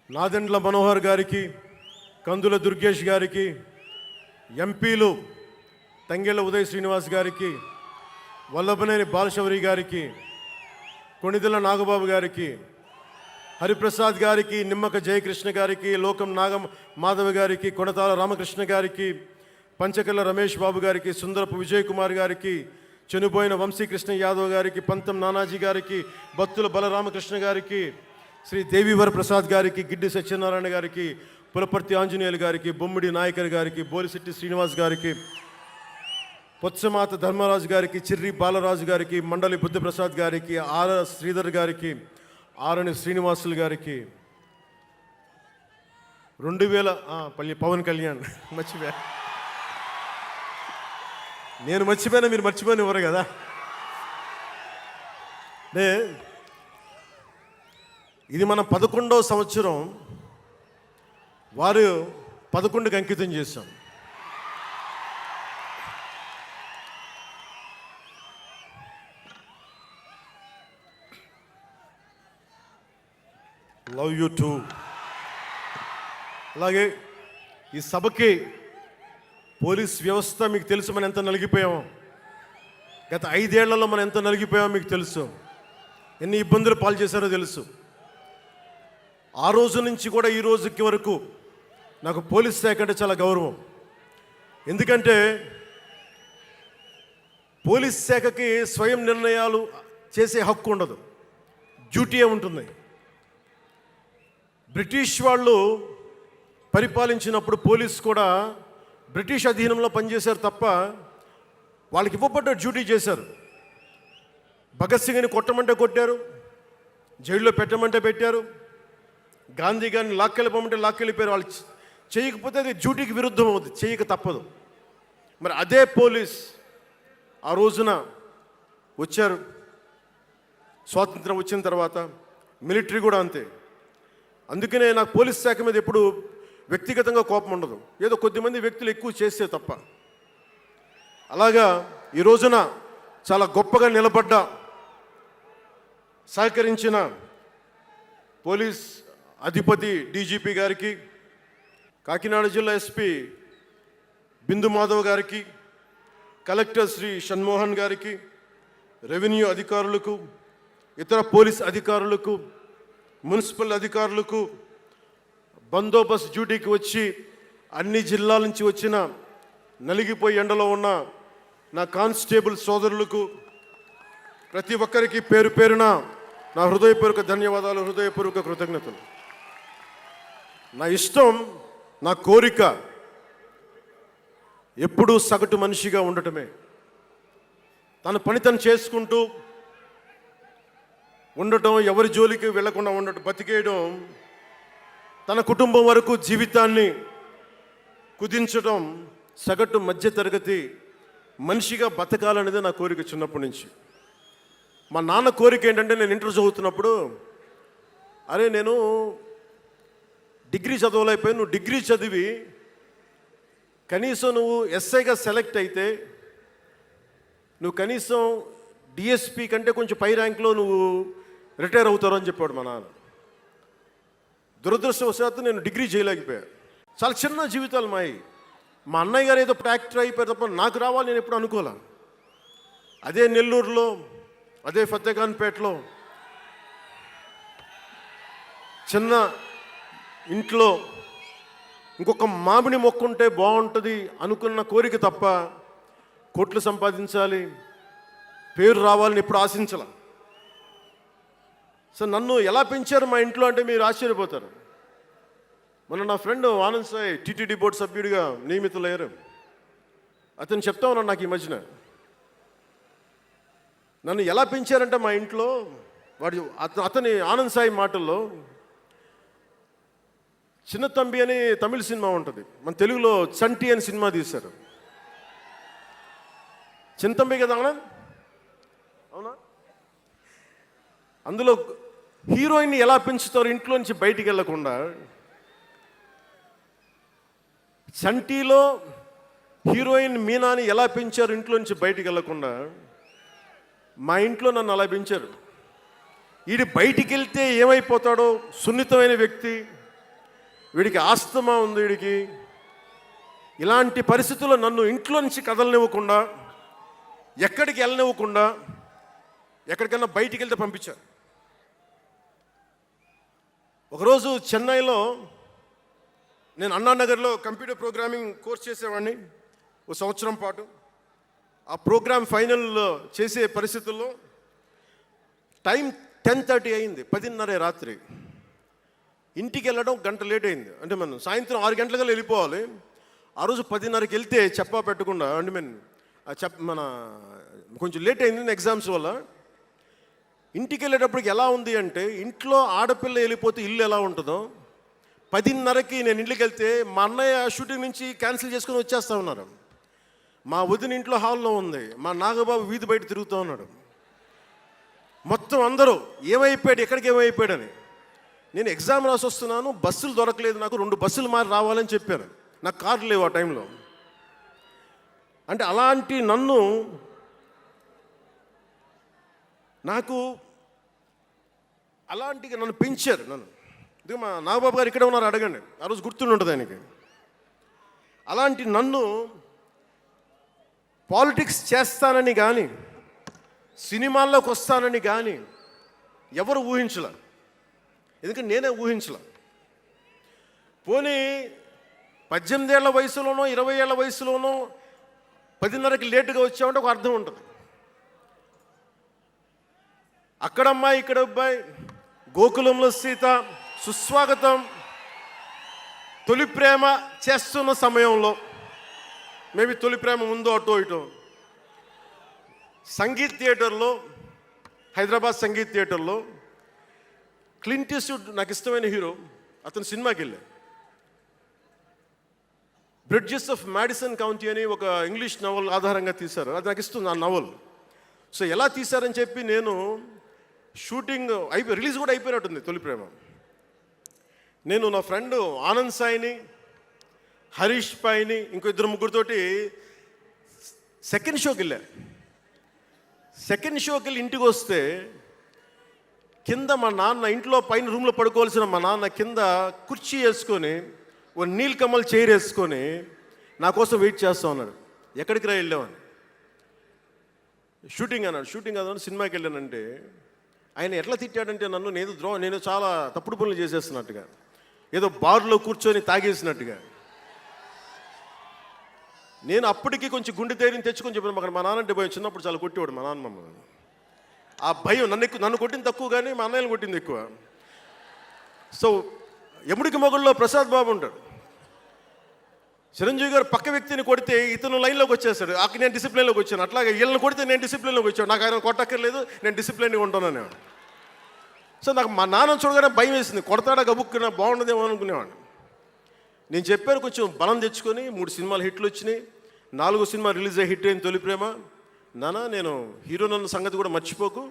నాదెండ్ల మనోహర్ గారికి, కందుల దుర్గేష్ గారికి, ఎంపీలు తంగెళ్ళ ఉదయ్ శ్రీనివాస్ గారికి, వల్లభనేని బాలశౌరి గారికి, కొణిదెల నాగబాబు గారికి, హరిప్రసాద్ గారికి, నిమ్మక జయకృష్ణ గారికి, లోకం మాధవ గారికి, కొనతాల రామకృష్ణ గారికి, పంచకల్ల రమేష్ బాబు గారికి, సుందరపు విజయ్ కుమార్ గారికి, చనిపోయిన వంశీకృష్ణ యాదవ్ గారికి, పంతం నానాజీ గారికి, బత్తుల బలరామకృష్ణ గారికి, శ్రీ దేవీవర ప్రసాద్ గారికి, గిడ్డి సత్యనారాయణ గారికి, పులపర్తి ఆంజనేయులు గారికి, బొమ్మిడి నాయకర్ గారికి, బోలిశెట్టి శ్రీనివాస్ గారికి, పొత్సమాత ధర్మరాజు గారికి, చిర్రి బాలరాజు గారికి, మండలి బుద్ధప్రసాద్ గారికి, ఆర్ శ్రీధర్ గారికి, ఆరణి శ్రీనివాసులు గారికి, 2000 పవన్ కళ్యాణ్ మర్చిపోయా, నేను మర్చిపోయినా మీరు మర్చిపోయిన ఎవరు కదా. ఇది మన 11వ సంవత్సరం. వారు 11కి అంకితం చేశాం. Love you two. అలాగే ఈ సభకి పోలీస్ వ్యవస్థ మీకు తెలుసు, మనం ఎంత నలిగిపోయామో. గత 5 ఏళ్లలో మనం ఎంత నలిగిపోయామో మీకు తెలుసు. ఎన్ని ఇబ్బందులు పాలు చేశారో తెలుసు. ఆ రోజు నుంచి కూడా ఈ రోజుకి వరకు నాకు పోలీస్ శాఖ అంటే చాలా గౌరవం. ఎందుకంటే పోలీస్ శాఖకి స్వయం నిర్ణయాలు చేసే హక్కు ఉండదు, డ్యూటీయే ఉంటుంది. బ్రిటిష్ వాళ్ళు పరిపాలించినప్పుడు పోలీస్ కూడా బ్రిటిష్ అధీనంలో పనిచేశారు తప్ప వాళ్ళకి ఇవ్వబడ్డ డ్యూటీ చేశారు. భగత్ సింగ్ని కొట్టమంటే కొట్టారు, జైల్లో పెట్టమంటే పెట్టారు, గాంధీ గారిని లాక్కెళ్ళిపోమంటే లాక్కెళ్ళిపోయారు. వాళ్ళు చేయకపోతే అది డ్యూటీకి విరుద్ధం అవుతుంది, చేయక తప్పదు. మరి అదే పోలీస్ ఆ రోజున వచ్చారు. స్వాతంత్రం వచ్చిన తర్వాత మిలిటరీ కూడా అంతే. అందుకనే నాకు పోలీస్ శాఖ మీద ఎప్పుడు వ్యక్తిగతంగా కోపం ఉండదు, ఏదో కొద్దిమంది వ్యక్తులు ఎక్కువ చేస్తే తప్ప. అలాగా ఈ రోజున చాలా గొప్పగా నిలబడ్డ, సహకరించిన పోలీస్ అధిపతి డీజీపీ గారికి, కాకినాడ జిల్లా ఎస్పీ బిందు మాధవ్ గారికి, కలెక్టర్ శ్రీ షణ్మోహన్ గారికి, రెవెన్యూ అధికారులకు, ఇతర పోలీస్ అధికారులకు, మున్సిపల్ అధికారులకు, బందోబస్తు డ్యూటీకి వచ్చి అన్ని జిల్లాల నుంచి వచ్చిన నలిగిపోయి ఎండలో ఉన్న నా కానిస్టేబుల్ సోదరులకు, ప్రతి ఒక్కరికి పేరు పేరున నా హృదయపూర్వక ధన్యవాదాలు, హృదయపూర్వక కృతజ్ఞతలు. నా ఇష్టం, నా కోరిక ఎప్పుడూ సగటు మనిషిగా ఉండటమే. తన పని తను చేసుకుంటూ ఉండటం, ఎవరి జోలికి వెళ్లకుండా ఉండటం, బతికేయడం, తన కుటుంబం వరకు జీవితాన్ని కుదించడం, సగటు మధ్యతరగతి మనిషిగా బతకాలనేది నా కోరిక చిన్నప్పటి నుంచి. మా నాన్న కోరిక ఏంటంటే, నేను ఇంటర్ చదువుతున్నప్పుడు, అరే నేను డిగ్రీ చదవలేకపోయి, నువ్వు డిగ్రీ చదివి కనీసం నువ్వు ఎస్ఐగా సెలెక్ట్ అయితే నువ్వు కనీసం డిఎస్పీ కంటే కొంచెం పై ర్యాంక్లో నువ్వు రిటైర్ అవుతారు అని చెప్పాడు మా నాన్న. దురదృష్టవశాత్తు నేను డిగ్రీ చేయలేకపోయాను. చాలా చిన్న జీవితాలు మాయి. మా అన్నయ్య గారు ఏదో యాక్టర్ అయిపోయారు తప్ప నాకు రావాలి నేను ఎప్పుడు అనుకోలే. అదే నెల్లూరులో, అదే ఫతేఖాన్పేటలో చిన్న ఇంట్లో ఇంకొక మామిడి మొక్క ఉంటే బాగుంటుంది అనుకున్న కోరిక తప్ప కోట్లు సంపాదించాలి, పేరు రావాలని ఎప్పుడు ఆశించాల. సో నన్ను ఎలా పెంచారు మా ఇంట్లో అంటే మీరు ఆశ్చర్యపోతారు. మొన్న నా friend Anand Sai TTD board సభ్యుడిగా నియమితులయ్యారు. అతను చెప్తా ఉన్నాను నాకు ఈ మధ్యన, నన్ను ఎలా పెంచారంటే మా ఇంట్లో వాడు అతని ఆనంద్ సాయి మాటల్లో, చిన్న తంబి అని తమిళ సినిమా ఉంటుంది, మన తెలుగులో చంటి అని సినిమా తీశారు. చిన్న తంబి కదా ఆనంద్, అవునా? అందులో హీరోయిన్ని ఎలా పెంచుతారు ఇంట్లో నుంచి బయటికి వెళ్ళకుండా, చంటిలో హీరోయిన్ మీనాని ఎలా పెంచారు ఇంట్లో నుంచి బయటికి వెళ్ళకుండా, మా ఇంట్లో నన్ను అలా పెంచారు. వీడి బయటికి వెళ్తే ఏమైపోతాడో, సున్నితమైన వ్యక్తి, వీడికి ఆస్తమా ఉంది, వీడికి ఇలాంటి పరిస్థితుల్లో నన్ను ఇంట్లో నుంచి కదలనివ్వకుండా, ఎక్కడికి వెళ్ళనివ్వకుండా, ఎక్కడికన్నా బయటికి వెళ్తే పంపించారు. ఒకరోజు చెన్నైలో నేను అన్నానగర్లో కంప్యూటర్ ప్రోగ్రామింగ్ కోర్స్ చేసేవాడిని 1 సంవత్సరం పాటు. ఆ ప్రోగ్రామ్ ఫైనల్ చేసే పరిస్థితుల్లో టైం 10:30 అయింది, 10:30 రాత్రి. ఇంటికి వెళ్ళడం గంట లేట్ అయింది. అంటే మనం సాయంత్రం 6 గంటలకల్లా వెళ్ళిపోవాలి. ఆ రోజు 10:30కి వెళ్తే చెప్పా పెట్టకుండా, అంటే మన కొంచెం లేట్ అయింది ఎగ్జామ్స్ వల్ల. ఇంటికి వెళ్ళేటప్పటికి ఎలా ఉంది అంటే, ఇంట్లో ఆడపిల్ల వెళ్ళిపోతే ఇల్లు ఎలా ఉంటుందో, 10:30కి నేను ఇంటికి వెళ్తే మా అన్నయ్య షూటింగ్ నుంచి క్యాన్సిల్ చేసుకుని వచ్చేస్తా ఉన్నారు. మా వదిన ఇంట్లో హాల్లో ఉంది, మా నాగబాబు వీధి బయట తిరుగుతూ ఉన్నాడు. మొత్తం అందరూ ఏమైపోయాడు, ఎక్కడికి ఏమైపోయాడని. నేను ఎగ్జామ్ రాసి వస్తున్నాను, బస్సులు దొరకలేదు, నాకు 2 బస్సులు మారి రావాలని చెప్పాను. నాకు కార్లు లేవు ఆ టైంలో. అంటే అలాంటి నన్ను పెంచారు నన్ను. ఇది మా నాగబాబు గారు ఇక్కడే ఉన్నారు, అడగండి, ఆ రోజు గుర్తుండి ఉంటుంది ఆయనకి. అలాంటి నన్ను పాలిటిక్స్ చేస్తానని కానీ, సినిమాల్లోకి వస్తానని కానీ ఎవరు ఊహించలే. ఎందుకంటే నేనే ఊహించలే. పోనీ 18 ఏళ్ల వయసులోనో 20 ఏళ్ల వయసులోనో 10:30కి లేటుగా వచ్చామంటే ఒక అర్థం ఉంటుంది. అక్కడమ్మాయి ఇక్కడ అబ్బాయి, గోకులంలో సీత, సుస్వాగతం, తొలి ప్రేమ చేస్తున్న సమయంలో, మేబీ తొలి ప్రేమ ముందు అటో ఇటో, సంగీత్ థియేటర్లో, హైదరాబాద్ సంగీత్ థియేటర్లో క్లింట్ ఈస్ట్వుడ్ నాకు ఇష్టమైన హీరో, అతను సినిమాకి వెళ్ళా. బ్రిడ్జెస్ ఆఫ్ మ్యాడిసన్ కౌంటీ అని ఒక ఇంగ్లీష్ నవల్ ఆధారంగా తీశారు. అది నాకు ఇస్తుంది ఆ నవల్. సో ఎలా తీశారని చెప్పి నేను షూటింగ్ రిలీజ్ కూడా అయిపోయినట్టుంది తొలి ప్రేమ. నేను నా ఫ్రెండ్ ఆనంద్ సాయిని, హరీష్ పాయిని, ఇంకో 2-3తోటి సెకండ్ షోకి వెళ్ళా. సెకండ్ షోకి వెళ్ళి ఇంటికి వస్తే కింద మా నాన్న, ఇంట్లో పైన రూమ్లో పడుకోవాల్సిన మా నాన్న కింద కుర్చీ వేసుకొని ఓ నీలకమల్ చైర్ వేసుకొని నా కోసం వెయిట్ చేస్తూ ఉన్నాడు. ఎక్కడికి రా వెళ్ళామని. షూటింగ్ అన్నాడు. షూటింగ్ అన్నాడు, సినిమాకి వెళ్ళానంటే ఆయన ఎట్లా తిట్టాడంటే నన్ను, నేను చాలా తప్పుడు పనులు చేసేస్తున్నట్టుగా, ఏదో బార్లో కూర్చొని తాగేసినట్టుగా. నేను అప్పటికి కొంచెం గుండె ధైర్యం తెచ్చుకొని చెప్పాను. అక్కడ మా నాన్న అంటే భయం, చిన్నప్పుడు చాలా కొట్టేవాడు మా నాన్న మమ్మల్ని. ఆ భయం నన్ను కొట్టింది తక్కువ కానీ మా అన్నయ్యను కొట్టింది ఎక్కువ. సో ఎముడికి మొగుళ్ళలో ప్రసాద్ బాబు ఉంటాడు. చిరంజీవి గారు పక్క వ్యక్తిని కొడితే ఇతను లైన్లోకి వచ్చేస్తాడు. అక్కడ నేను డిసిప్లిన్లోకి వచ్చాను. అట్లాగే వీళ్ళని కొడితే నేను డిసిప్లిన్లోకి వచ్చాను. నాకు ఆయన కొట్టక్కర్లేదు, నేను డిసిప్లిన్గా ఉంటాను. సో నాకు మా నాన్న చూడగానే భయం వేసింది. కొడతాడా గబుక్కున బాగుండదేమో అనుకునేవాడు. నేను చెప్పాను, కొంచెం బలం తెచ్చుకొని 3 సినిమాలు హిట్లు వచ్చినాయి, 4వ సినిమా రిలీజ్ అయ్యి హిట్ అయింది తొలి ప్రేమ. నాన్న నేను హీరో నన్న సంగతి కూడా మర్చిపోకు,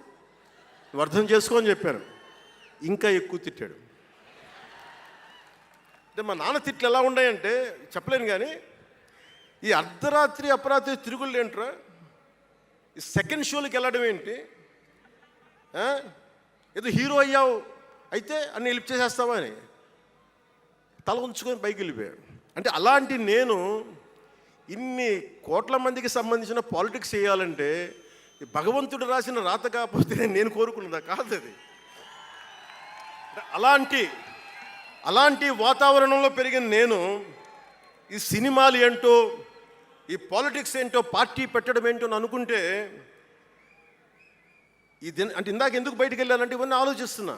నువ్వు అర్థం చేసుకో అని చెప్పాను. ఇంకా ఎక్కువ తిట్టాడు. అంటే మా నాన్న తిట్లు ఎలా ఉన్నాయంటే చెప్పలేను. కానీ ఈ అర్ధరాత్రి అపరాత్రి తిరుగుళ్ళు ఏంట్రా, ఈ సెకండ్ షోలకి వెళ్ళడం ఏంటి, ఏదో హీరో అయ్యావు అయితే అన్నీ లిప్ చేసేస్తావా అని తల ఉంచుకొని పైకి వెళ్ళిపోయాడు. అంటే అలాంటి నేను ఇన్ని కోట్ల మందికి సంబంధించిన పాలిటిక్స్ చేయాలంటే భగవంతుడు రాసిన రాత కాకపోతే నేను కోరుకున్నదా కాదు అది. అలాంటి వాతావరణంలో పెరిగిన నేను ఈ సినిమాలు ఏంటో, ఈ పాలిటిక్స్ ఏంటో, పార్టీ పెట్టడం ఏంటో అని అనుకుంటే అంటే ఇందాక ఎందుకు బయటికి వెళ్ళానంటే ఇవన్నీ ఆలోచిస్తున్నా.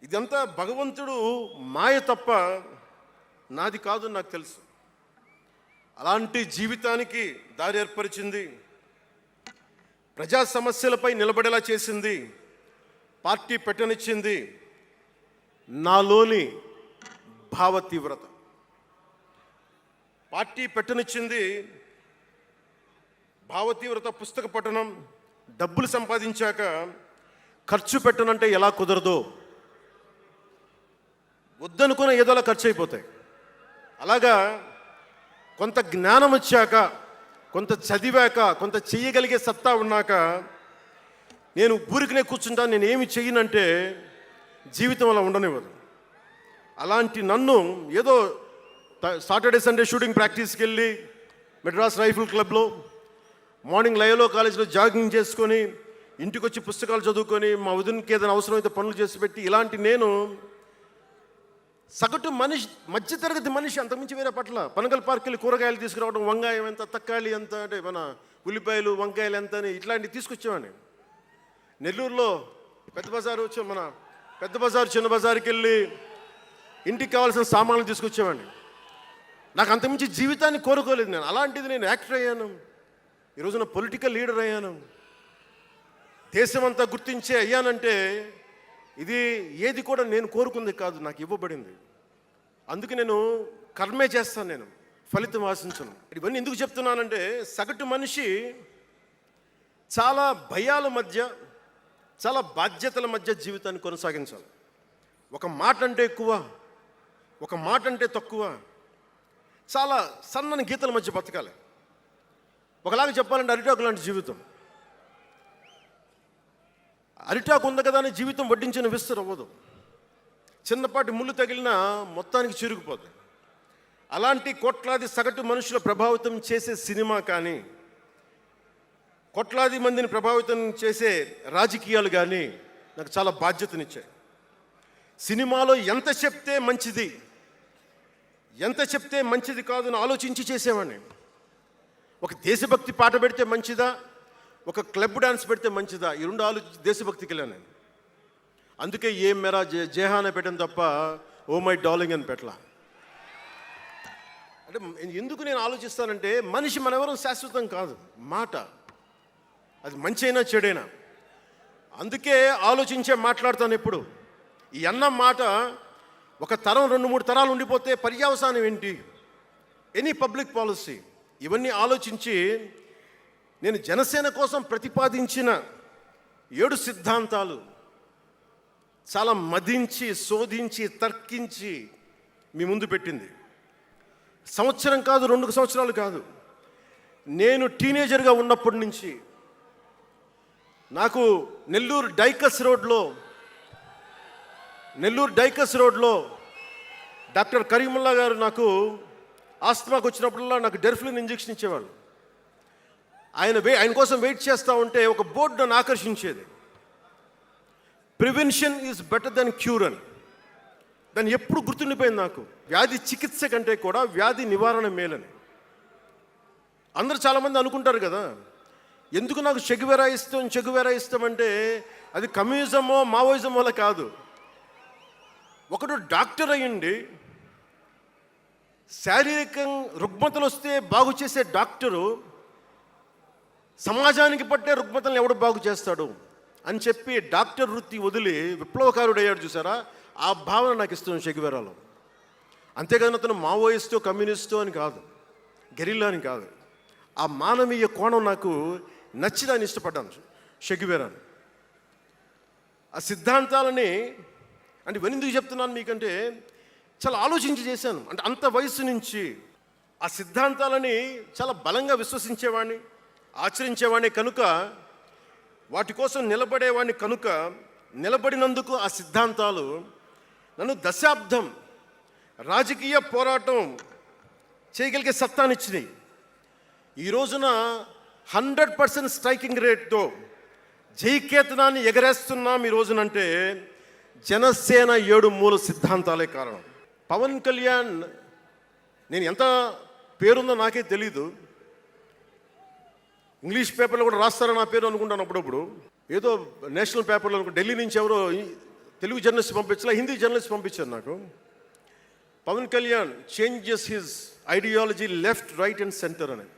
ఇదంతా భగవంతుడు మాయ తప్ప నాది కాదు నాకు తెలుసు. అలాంటి జీవితానికి దారి ఏర్పరిచింది, ప్రజా సమస్యలపై నిలబడేలా చేసింది, పార్టీ పెట్టనిచ్చింది నాలోని భావ తీవ్రత. పార్టీ పెట్టనిచ్చింది భావ తీవ్రత. పుస్తక పఠనం, డబ్బులు సంపాదించాక ఖర్చు పెట్టనంటే ఎలా కుదరదో, వద్దనుకున్న ఏదోలా ఖర్చు అయిపోతాయి. అలాగా కొంత జ్ఞానం వచ్చాక, కొంత చదివాక, కొంత చెయ్యగలిగే సత్తా ఉన్నాక నేను ఊరికనే కూర్చుంటాను, నేను ఏమి చెయ్యనంటే జీవితం అలా ఉండనివ్వదు. అలాంటి నన్ను ఏదో సాటర్డే సండే షూటింగ్ ప్రాక్టీస్కి వెళ్ళి మెడ్రాస్ రైఫిల్ క్లబ్లో, మార్నింగ్ లయలో కాలేజీలో జాగింగ్ చేసుకొని, ఇంటికి వచ్చి పుస్తకాలు చదువుకొని, మా వదినకి ఏదైనా అవసరమైతే పనులు చేసి పెట్టి, ఇలాంటి నేను సగటు మనిషి, మధ్యతరగతి మనిషి, అంతకుమించి వేరే పట్ల. పనగల్ పార్క్ వెళ్ళి కూరగాయలు తీసుకురావడం, వంకాయ ఎంత, తక్కాళి ఎంత, అంటే మన ఉల్లిపాయలు వంకాయలు ఎంత అని ఇట్లాంటివి తీసుకొచ్చేవాడిని. నెల్లూరులో పెద్ద బజారు మన పెద్ద బజారు చిన్న బజారుకి వెళ్ళి ఇంటికి కావాల్సిన సామాన్లు తీసుకొచ్చేవాడిని. నాకు అంతకుమించి జీవితాన్ని కోరుకోలేదు నేను. అలాంటిది నేను యాక్టర్ అయ్యాను, ఈ రోజున పొలిటికల్ లీడర్ అయ్యాను, దేశమంతా గుర్తించే అయ్యానంటే ఇది ఏది కూడా నేను కోరుకుంది కాదు, నాకు ఇవ్వబడింది. అందుకే నేను కర్మే చేస్తాను, నేను ఫలితం ఆశించను. ఇవన్నీ ఎందుకు చెప్తున్నానంటే సగటు మనిషి చాలా భయాల మధ్య, చాలా బాధ్యతల మధ్య జీవితాన్ని కొనసాగించాలి. ఒక మాట అంటే ఎక్కువ, ఒక మాట అంటే తక్కువ, చాలా సన్నని గీతల మధ్య బతకాలి. ఒకలాగా చెప్పాలంటే అరిటాకు లాంటి జీవితం. అరిటాకు ఉంది కదా అని జీవితం వడ్డించిన విస్తరు అవ్వదు. చిన్నపాటి ముళ్ళు తగిలినా మొత్తానికి చిరుగుపోతుంది. అలాంటి కోట్లాది సగటు మనుషుల ప్రభావితం చేసే సినిమా కానీ, కోట్లాది మందిని ప్రభావితం చేసే రాజకీయాలు కానీ నాకు చాలా బాధ్యతనిచ్చాయి. సినిమాలో ఎంత చెప్తే మంచిది, ఎంత చెప్తే మంచిది కాదు అని ఆలోచించి చేసేవాడిని. ఒక దేశభక్తి పాట పెడితే మంచిదా, ఒక క్లబ్ డాన్స్ పెడితే మంచిదా, ఈ రెండు ఆలోచించి దేశభక్తికి వెళ్ళాను నేను. అందుకే ఏం మెరా జేహానే పెట్టాను తప్ప ఓ మై డార్లింగ్ అని పెట్టలా. అంటే ఎందుకు నేను ఆలోచిస్తానంటే, మనిషి మనెవరం శాశ్వతం కాదు. మాట అది మంచి అయినా చెడైనా, అందుకే ఆలోచించే మాట్లాడతాను ఎప్పుడు. ఈ అన్న మాట ఒక తరం 2-3 తరాలు ఉండిపోతే పర్యవసానం ఏంటి, ఎనీ పబ్లిక్ పాలసీ, ఇవన్నీ ఆలోచించి నేను జనసేన కోసం ప్రతిపాదించిన 7 సిద్ధాంతాలు చాలా మదించి, శోధించి, తర్కించి మీ ముందు పెట్టింది. సంవత్సరం కాదు, 2 సంవత్సరాలు కాదు, నేను టీనేజర్గా ఉన్నప్పటి నుంచి నాకు నెల్లూరు డైకస్ రోడ్లో డాక్టర్ కరీముల్లా గారు నాకు ఆస్తమాకు వచ్చినప్పుడల్లా నాకు డెర్ఫ్లిన్ ఇంజెక్షన్ ఇచ్చేవాళ్ళు. ఆయన కోసం వెయిట్ చేస్తూ ఉంటే ఒక బోర్డు నన్ను ఆకర్షించేది, prevention is better than cure అని. దాన్ని ఎప్పుడు గుర్తుండిపోయింది నాకు. వ్యాధి చికిత్స కంటే కూడా వ్యాధి నివారణ మేలని. అందరూ చాలామంది అనుకుంటారు కదా, ఎందుకు నాకు చెగువెరా ఇష్టం అంటే అది కమ్యూనిజమో మావోయిజమో కాదు. ఒకడు డాక్టర్ అయ్యండి, శారీరక రుగ్మతలు వస్తే బాగు చేసే డాక్టరు సమాజానికి పట్టే రుగ్మతలను ఎవడు బాగు చేస్తాడు అని చెప్పి డాక్టర్ వృత్తి వదిలి విప్లవకారుడు అయ్యాడు చూసారా, ఆ భావన నాకు ఇస్తుంది చెగువెరాలో. అంతేగాని అతను మావోయిస్టో కమ్యూనిస్టో అని కాదు, గెరిల్లా అని కాదు. ఆ మానవీయ కోణం నాకు నచ్చి దాన్ని ఇష్టపడ్డాను చెగువెరాను. ఆ సిద్ధాంతాలని అంటే ఎందుకు చెప్తున్నాను మీకంటే, చాలా ఆలోచించి చేశాను. అంటే అంత వయసు నుంచి ఆ సిద్ధాంతాలని చాలా బలంగా విశ్వసించేవాడిని, ఆచరించేవాడిని కనుక, వాటి కోసం నిలబడేవాడిని కనుక, నిలబడినందుకు ఆ సిద్ధాంతాలు నన్ను దశాబ్దం రాజకీయ పోరాటం చేయగలిగే సత్తానిచ్చినాయి. ఈ రోజున 100% స్ట్రైకింగ్ రేట్తో జైకేతనాన్ని ఎగరేస్తున్నాం ఈ రోజునంటే జనసేన 7 మూల సిద్ధాంతాలే కారణం. పవన్ కళ్యాణ్, నేను ఎంత పేరుందో నాకే తెలీదు, ఇంగ్లీష్ పేపర్లో కూడా రాస్తారా నా పేరు అనుకుంటాను అప్పుడప్పుడు. ఏదో నేషనల్ పేపర్లో ఢిల్లీ నుంచి ఎవరో తెలుగు జర్నలిస్ట్ పంపించలే, హిందీ జర్నలిస్ట్ పంపించారు నాకు. Pawan Kalyan changes his ideology left, right and centre అని.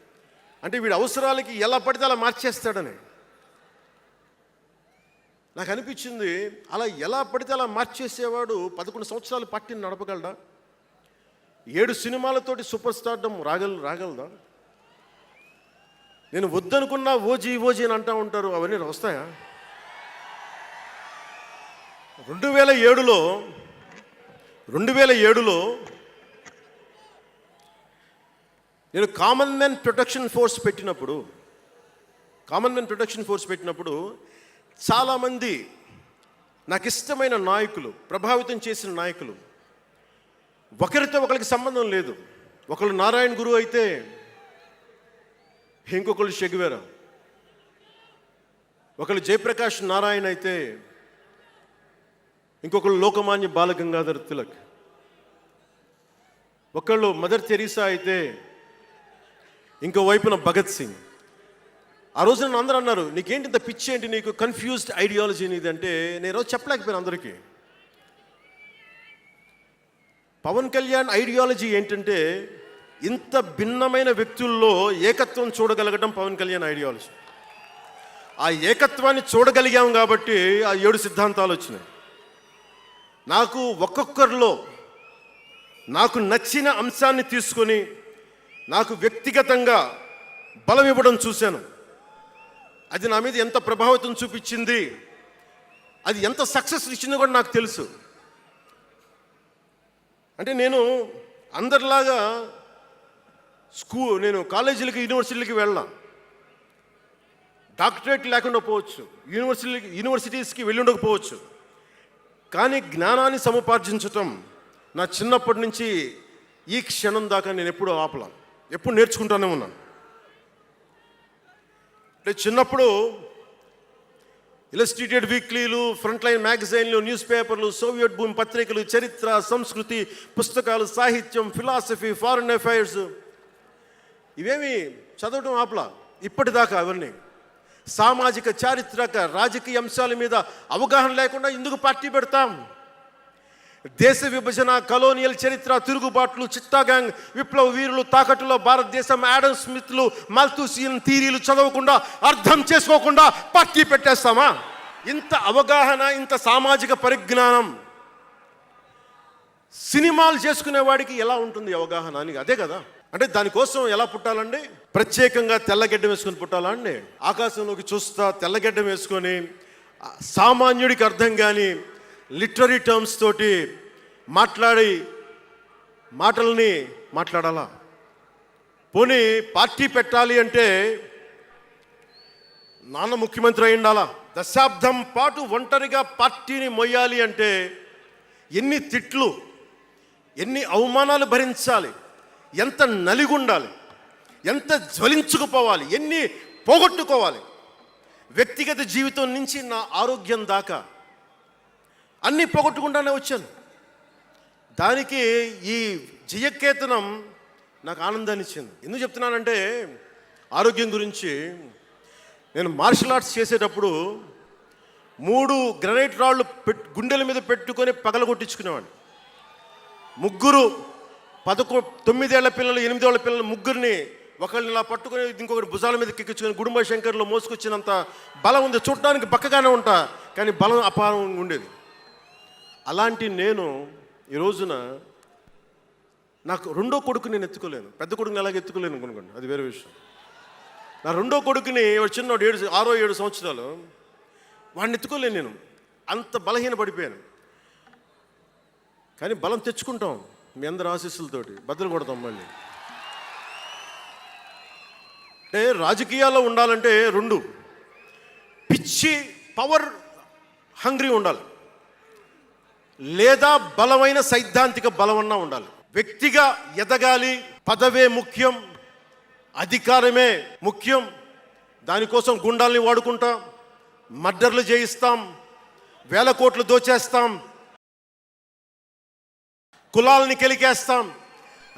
అంటే వీడి అవసరాలకి ఎలా పడితే అలా మార్చేస్తాడని నాకు అనిపించింది. అలా ఎలా పడితే అలా మార్చేసేవాడు 11 సంవత్సరాలు పార్టీని నడపగలడా? 7 సినిమాలతోటి సూపర్ స్టార్డమ్ రాగలదా? నేను వద్దనుకున్నా ఓజీ అని అంటూ ఉంటారు, అవన్నీ వస్తాయా? 2007లో నేను కామన్ మ్యాన్ ప్రొటెక్షన్ ఫోర్స్ పెట్టినప్పుడు చాలామంది నాకు ఇష్టమైన నాయకులు, ప్రభావితం చేసిన నాయకులు, ఒకరితో ఒకరికి సంబంధం లేదు. ఒకళ్ళు నారాయణ గురు అయితే ఇంకొకళ్ళు చెగువెరా, ఒకళ్ళు జయప్రకాష్ నారాయణ అయితే ఇంకొకళ్ళు లోకమాన్య బాలగంగాధర్ తిలక్, ఒకళ్ళు మదర్ తెరీసా అయితే ఇంకో వైపున భగత్ సింగ్. ఆ రోజు నన్ను అందరూ అన్నారు, నీకేంటి ఇంత పిచ్చి ఏంటి, నీకు కన్ఫ్యూజ్డ్ ఐడియాలజీ నీది అంటే నేను రోజు చెప్పలేకపోయాను అందరికీ. పవన్ కళ్యాణ్ ఐడియాలజీ ఏంటంటే, ఇంత భిన్నమైన వ్యక్తుల్లో ఏకత్వం చూడగలగడం పవన్ కళ్యాణ్ ఐడియాలజీ. ఆ ఏకత్వాన్ని చూడగలిగాం కాబట్టి ఆ 7 సిద్ధాంతాలు వచ్చినాయి. నాకు ఒక్కొక్కరిలో నాకు నచ్చిన అంశాన్ని తీసుకొని నాకు వ్యక్తిగతంగా బలం ఇవ్వడం చూశాను. అది నా మీద ఎంత ప్రభావితం చూపించింది అది ఎంత సక్సెస్ ఇచ్చిందో కూడా నాకు తెలుసు. అంటే నేను అందరిలాగా నేను కాలేజీలకి యూనివర్సిటీలకి వెళ్ళా, డాక్టరేట్ లేకుండా పోవచ్చు, యూనివర్సిటీస్కి వెళ్ళి ఉండకపోవచ్చు, కానీ జ్ఞానాన్ని సముపార్జించటం నా చిన్నప్పటి నుంచి ఈ క్షణం దాకా నేను ఎప్పుడూ ఆపలా, ఎప్పుడు నేర్చుకుంటానే ఉన్నాను. అంటే చిన్నప్పుడు ఇలస్ట్రేటెడ్ వీక్లీలు, ఫ్రంట్ లైన్ మ్యాగజైన్లు, న్యూస్ పేపర్లు, సోవియట్ భూమి పత్రికలు, చరిత్ర, సంస్కృతి పుస్తకాలు, సాహిత్యం, ఫిలాసఫీ, ఫారిన్ అఫైర్స్ ఇవేమి చదవటం ఆపలా ఇప్పటిదాకా. అవన్నీ సామాజిక, చారిత్రక, రాజకీయ అంశాల మీద అవగాహన లేకుండా ఎందుకు పార్టీ పెడతాం? దేశ విభజన, కలోనియల్ చరిత్ర, తిరుగుబాట్లు, చిత్తాగాంగ్, విప్లవ వీరులు, తాకట్టులో భారతదేశం, యాడమ్ స్మిత్లు, మాల్థూసియన్ థీరీలు చదవకుండా, అర్థం చేసుకోకుండా పార్టీ పెట్టేస్తామా? ఇంత అవగాహన, ఇంత సామాజిక పరిజ్ఞానం సినిమాలు చేసుకునే వాడికి ఎలా ఉంటుంది అవగాహన అని? అదే కదా. అంటే దానికోసం ఎలా పుట్టాలండి? ప్రత్యేకంగా తెల్లగడ్డం వేసుకొని పుట్టాలా అండి? ఆకాశంలోకి చూస్తా తెల్లగడ్డం వేసుకొని సామాన్యుడికి అర్థం కాని లిటరీ టర్మ్స్ తోటి మాటల్ని మాట్లాడాలా? పోనీ పార్టీ పెట్టాలి అంటే నాన్న ముఖ్యమంత్రి అయి ఉండాలా? దశాబ్దం పాటు ఒంటరిగా పార్టీని మొయ్యాలి అంటే ఎన్ని తిట్లు, ఎన్ని అవమానాలు భరించాలి, ఎంత నలిగుండాలి, ఎంత జ్వలించుకుపోవాలి, ఎన్ని పోగొట్టుకోవాలి. వ్యక్తిగత జీవితం నుంచి నా ఆరోగ్యం దాకా అన్నీ పోగొట్టుకుంటానే వచ్చాను. దానికి ఈ జయకేతనం నాకు ఆనందాన్ని ఇచ్చింది. ఎందుకు చెప్తున్నానంటే ఆరోగ్యం గురించి. నేను మార్షల్ ఆర్ట్స్ చేసేటప్పుడు 3 గ్రనైట్ రాళ్ళు గుండెల మీద పెట్టుకొని పగలగొట్టించుకునేవాడిని. 9 ఏళ్ల పిల్లలు, 8 ఏళ్ల పిల్లలు ముగ్గురిని ఒకళ్ళని ఇలా పట్టుకొని ఇంకొకటి భుజాల మీద ఎక్కించుకొని గుడుంబ శంకర్లో మోసుకొచ్చినంత బలం ఉంది. చూడటానికి బక్కగానే ఉంటా, కానీ బలం అపారంగా ఉండేది. అలాంటి నేను ఈ రోజున నాకు రెండో కొడుకు నేను ఎత్తుకోలేను. పెద్ద కొడుకుని అలాగే ఎత్తుకోలేను అనుకోండి, అది వేరే విషయం. నా రెండో కొడుకుని చిన్నవాడు 6-7 సంవత్సరాలు, వాడిని ఎత్తుకోలేను నేను, అంత బలహీన పడిపోయాను. కానీ బలం తెచ్చుకుంటాం మీ అందరి ఆశీస్సులతోటి, బద్దలు కొడతాం మళ్ళీ. అంటే రాజకీయాల్లో ఉండాలంటే 2 పిచ్చి పవర్ హంగ్రీ ఉండాలి, లేదా బలమైన సైద్ధాంతిక బలమన్నా ఉండాలి. వ్యక్తిగా ఎదగాలి, పదవే ముఖ్యం, అధికారమే ముఖ్యం. దానికోసం గుండాల్ని వాడుకుంటాం, మర్డర్లు చేయిస్తాం, వేల కోట్లు దోచేస్తాం, కులాలని కెలికేస్తాం,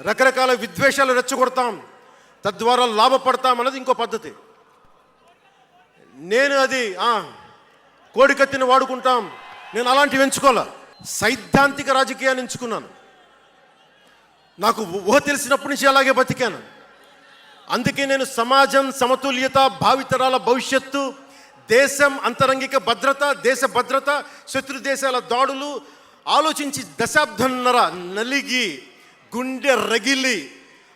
రకరకాల విద్వేషాలు రెచ్చగొడతాం, తద్వారా లాభపడతాం అన్నది ఇంకో పద్ధతి. నేను అది కోడికత్తిని వాడుకుంటాం, నేను అలాంటివి ఎంచుకోలే. సైద్ధాంతిక రాజకీయాన్ని ఎంచుకున్నాను. నాకు ఊహ తెలిసినప్పటి నుంచి అలాగే బతికాను. అందుకే నేను సమాజం, సమతుల్యత, భావితరాల భవిష్యత్తు, దేశం అంతరంగిక భద్రత, దేశ భద్రత, శత్రు దేశాల దాడులు ఆలోచించి దశాబ్దంన్నర నలిగి గుండె రగిలి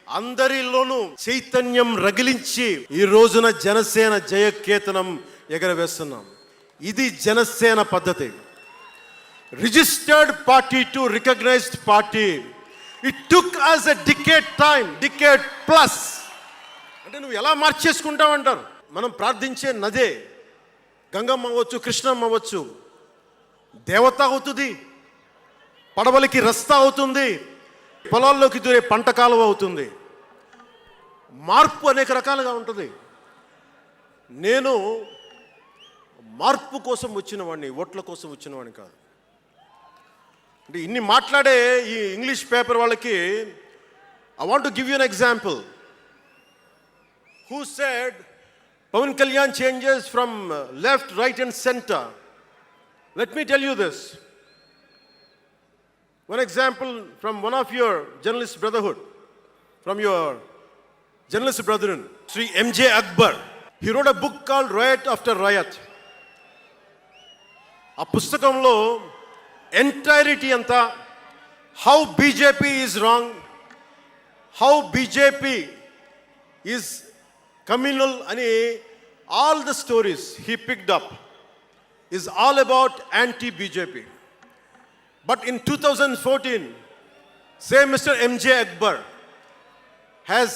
అందరిలోనూ చైతన్యం రగిలించి ఈ రోజున జనసేన జయకేతనం ఎగరవేస్తున్నాం. ఇది జనసేన పద్ధతి. Registered party to recognised party. It took us a decade time, decade plus. అంటే నువ్వు ఎలా మార్చేసుకుంటావంటారు. మనం ప్రార్థించే నదే గంగమ్మ అవ్వచ్చు, కృష్ణమ్మ అవ్వచ్చు, దేవత అవుతుంది, పడవలకి రస్తా అవుతుంది, పొలాల్లోకి దూరే పంట కాలువ అవుతుంది. మార్పు అనేక రకాలుగా ఉంటుంది. నేను మార్పు కోసం వచ్చిన వాడిని, ఓట్ల కోసం వచ్చిన వాడిని కాదు. అంటే ఇన్ని మాట్లాడే ఈ ఇంగ్లీష్ పేపర్ వాళ్ళకి I want to give you an example. Who said Pawan Kalyan changes from left, right and center. Let me tell you this. One example from one of your journalist brotherhood, from your journalist brethren, Sri M.J. Akbar. He wrote a book called Riot After Riot. ఆ పుస్తకంలో entirety అంతా how BJP is wrong, how BJP is communal అని all the stories he picked up. is all about anti-BJP. But in 2014, same Mr. MJ Akbar has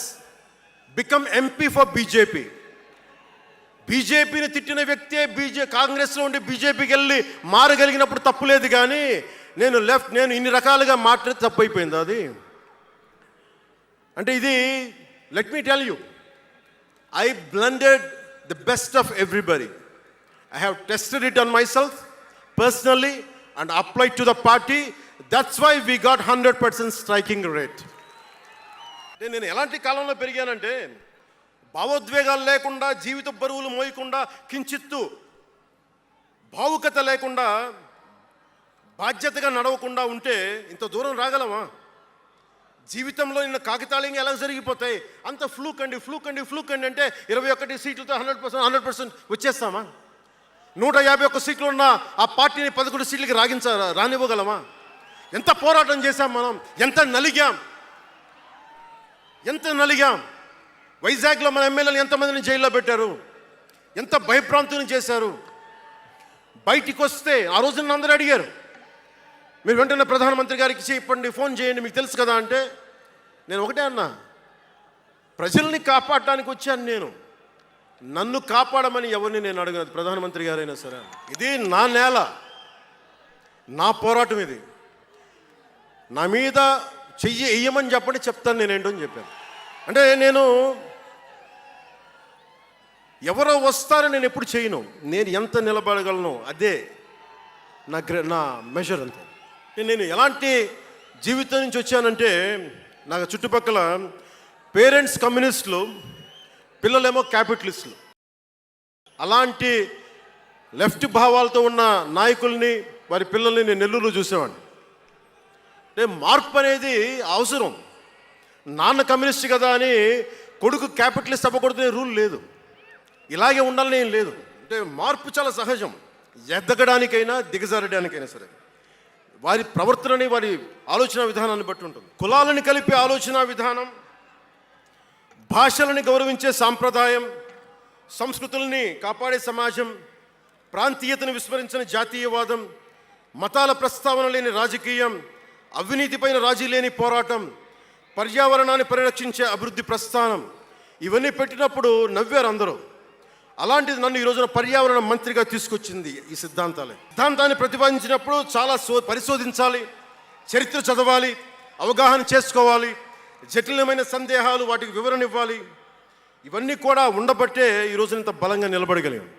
become MP for BJP. బీజేపీని తిట్టిన వ్యక్తే కాంగ్రెస్లో ఉండి బీజేపీకి వెళ్ళి మారగలిగినప్పుడు తప్పులేదు, కానీ నేను ఇన్ని రకాలుగా మాట్లాడి తప్పు అయిపోయింది అది. అంటే ఇది, let me tell you, I blended the best of everybody. I have tested it on myself personally and applied to the party. That's why we got 100% striking rate. నేను ఎలాంటి కాలంలో పెరిగానంటే, భావోద్వేగాలు లేకుండా, జీవిత బరువులు మోయకుండా, కించిత్తు భావుకత లేకుండా, బాధ్యతగా నడవకుండా ఉంటే ఇంత దూరం రాగలమా? జీవితంలో నిన్న కాగితాళంగా ఎలా జరిగిపోతాయి? అంత ఫ్లూక్ అండి అంటే 21 సీట్లతో 100% వచ్చేస్తామా? 151 సీట్లు ఉన్న ఆ పార్టీని 11 సీట్లకి రానివ్వగలమా? ఎంత పోరాటం చేశాం మనం, ఎంత నలిగాం. వైజాగ్లో మన ఎమ్మెల్యేలు ఎంతమందిని జైల్లో పెట్టారు, ఎంత భయభ్రాంతులను చేశారు. బయటికి వస్తే ఆ రోజు నన్ను అందరూ అడిగారు, మీరు వెంటనే ప్రధానమంత్రి గారికి చెప్పండి, ఫోన్ చేయండి, మీకు తెలుసు కదా అంటే, నేను ఒకటే అన్నా, ప్రజల్ని కాపాడటానికి వచ్చాను నేను, నన్ను కాపాడమని ఎవరిని నేను అడగను, ప్రధానమంత్రి గారైనా సరే. ఇది నా నేల, నా పోరాటం ఇది. నా మీద చెయ్యి వెయ్యమని చెప్పండి, చెప్తాను నేనేంటో అని చెప్పాను. అంటే నేను ఎవరో వస్తారో నేను ఎప్పుడు చేయను, నేను ఎంత నిలబడగలను అదే నా మెజర్ అంతే. నేను ఎలాంటి జీవితం నుంచి వచ్చానంటే, నాకు చుట్టుపక్కల పేరెంట్స్ కమ్యూనిస్టులు, పిల్లలేమో క్యాపిటలిస్టులు. అలాంటి లెఫ్ట్ భావాలతో ఉన్న నాయకుల్ని, వారి పిల్లల్ని నేను నెల్లూరులో చూసేవాడిని. అంటే మార్పు అనేది అవసరం. నాన్న కమ్యూనిస్ట్ కదా అని కొడుకు క్యాపిటలిస్ట్ అవ్వకూడదనే రూల్ లేదు, ఇలాగే ఉండాలని ఏం లేదు. అంటే మార్పు చాలా సహజం, ఎదగడానికైనా దిగజారడానికైనా సరే. వారి ప్రవర్తనని, వారి ఆలోచన విధానాన్ని బట్టి ఉంటుంది. కులాలను కలిపే ఆలోచన విధానం, భాషలని గౌరవించే సాంప్రదాయం, సంస్కృతుల్ని కాపాడే సమాజం, ప్రాంతీయతను విస్మరించిన జాతీయవాదం, మతాల ప్రస్తావన లేని రాజకీయం, అవినీతిపైన రాజీ లేని పోరాటం, పర్యావరణాన్ని పరిరక్షించే అభివృద్ధి ప్రస్థానం, ఇవన్నీ పెట్టినప్పుడు నవ్వారు అందరూ. అలాంటిది నన్ను ఈ రోజున పర్యావరణ మంత్రిగా తీసుకొచ్చింది ఈ సిద్ధాంతాన్ని ప్రతిపాదించినప్పుడు చాలా పరిశోధించాలి, చరిత్ర చదవాలి, అవగాహన చేసుకోవాలి, జటిలమైన సందేహాలు వాటికి వివరణ ఇవ్వాలి. ఇవన్నీ కూడా ఉండబట్టే ఈరోజు ఇంత బలంగా నిలబడగలిగాను.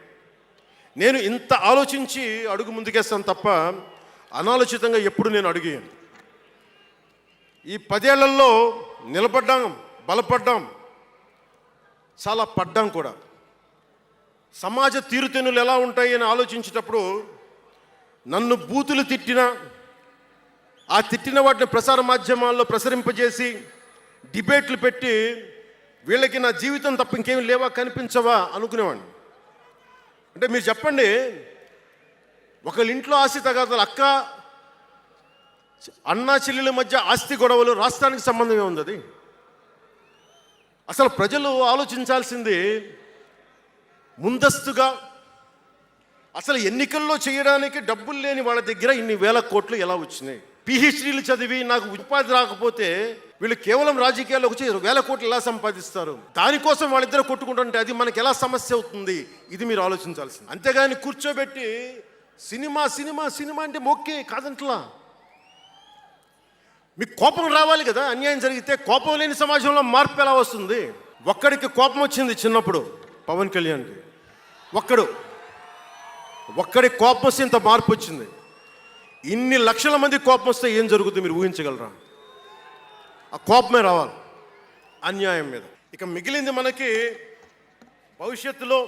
నేను ఇంత ఆలోచించి అడుగు ముందుకేస్తాను తప్ప అనాలోచితంగా ఎప్పుడు నేను అడిగాను. ఈ 10 ఏళ్లలో నిలబడ్డాం, బలపడ్డాం, చాలా పడ్డాం కూడా. సమాజ తీరుతెన్నులు ఎలా ఉంటాయి అని ఆలోచించేటప్పుడు నన్ను బూతులు తిట్టినా, ఆ తిట్టిన వాటిని ప్రసార మాధ్యమాల్లో ప్రసరింపజేసి డిబేట్లు పెట్టి, వీళ్ళకి నా జీవితం తప్ప ఇంకేమి లేవా, కనిపించవా అనుకునేవాడిని. అంటే మీరు చెప్పండి, ఒకళ్ళ ఇంట్లో ఆస్తి తగాదాలు, అన్నా చెల్లెల మధ్య ఆస్తి గొడవలు, రాష్ట్రానికి సంబంధమే ఉంది అది. అసలు ప్రజలు ఆలోచించాల్సింది ముందస్తుగా, అసలు ఎన్నికల్లో చేయడానికి డబ్బులు లేని వాళ్ళ దగ్గర ఇన్ని వేల కోట్లు ఎలా వచ్చినాయి? పిహెచ్డీలు చదివి నాకు ఉపాధి రాకపోతే వీళ్ళు కేవలం రాజకీయాల్లోకి వచ్చి 1000 కోట్లు ఎలా సంపాదిస్తారు? దానికోసం వాళ్ళిద్దరు కొట్టుకుంటుంటే అది మనకి ఎలా సమస్య అవుతుంది? ఇది మీరు ఆలోచించాల్సింది. అంతేగాని కూర్చోబెట్టి సినిమా సినిమా సినిమా అంటే మొక్కే కాదంట్లా. మీకు కోపం రావాలి కదా, అన్యాయం జరిగితే. కోపం లేని సమాజంలో మార్పు ఎలా వస్తుంది? ఒక్కడికి కోపం వచ్చింది చిన్నప్పుడు, పవన్ కళ్యాణ్కి. ఒక్కడి కోపం వస్తే ఇంత మార్పు వచ్చింది. ఇన్ని లక్షల మంది కోపం వస్తే ఏం జరుగుతుంది మీరు ఊహించగలరా? ఆ కోపమే రావాలి అన్యాయం మీద. ఇక మిగిలింది మనకి భవిష్యత్తులో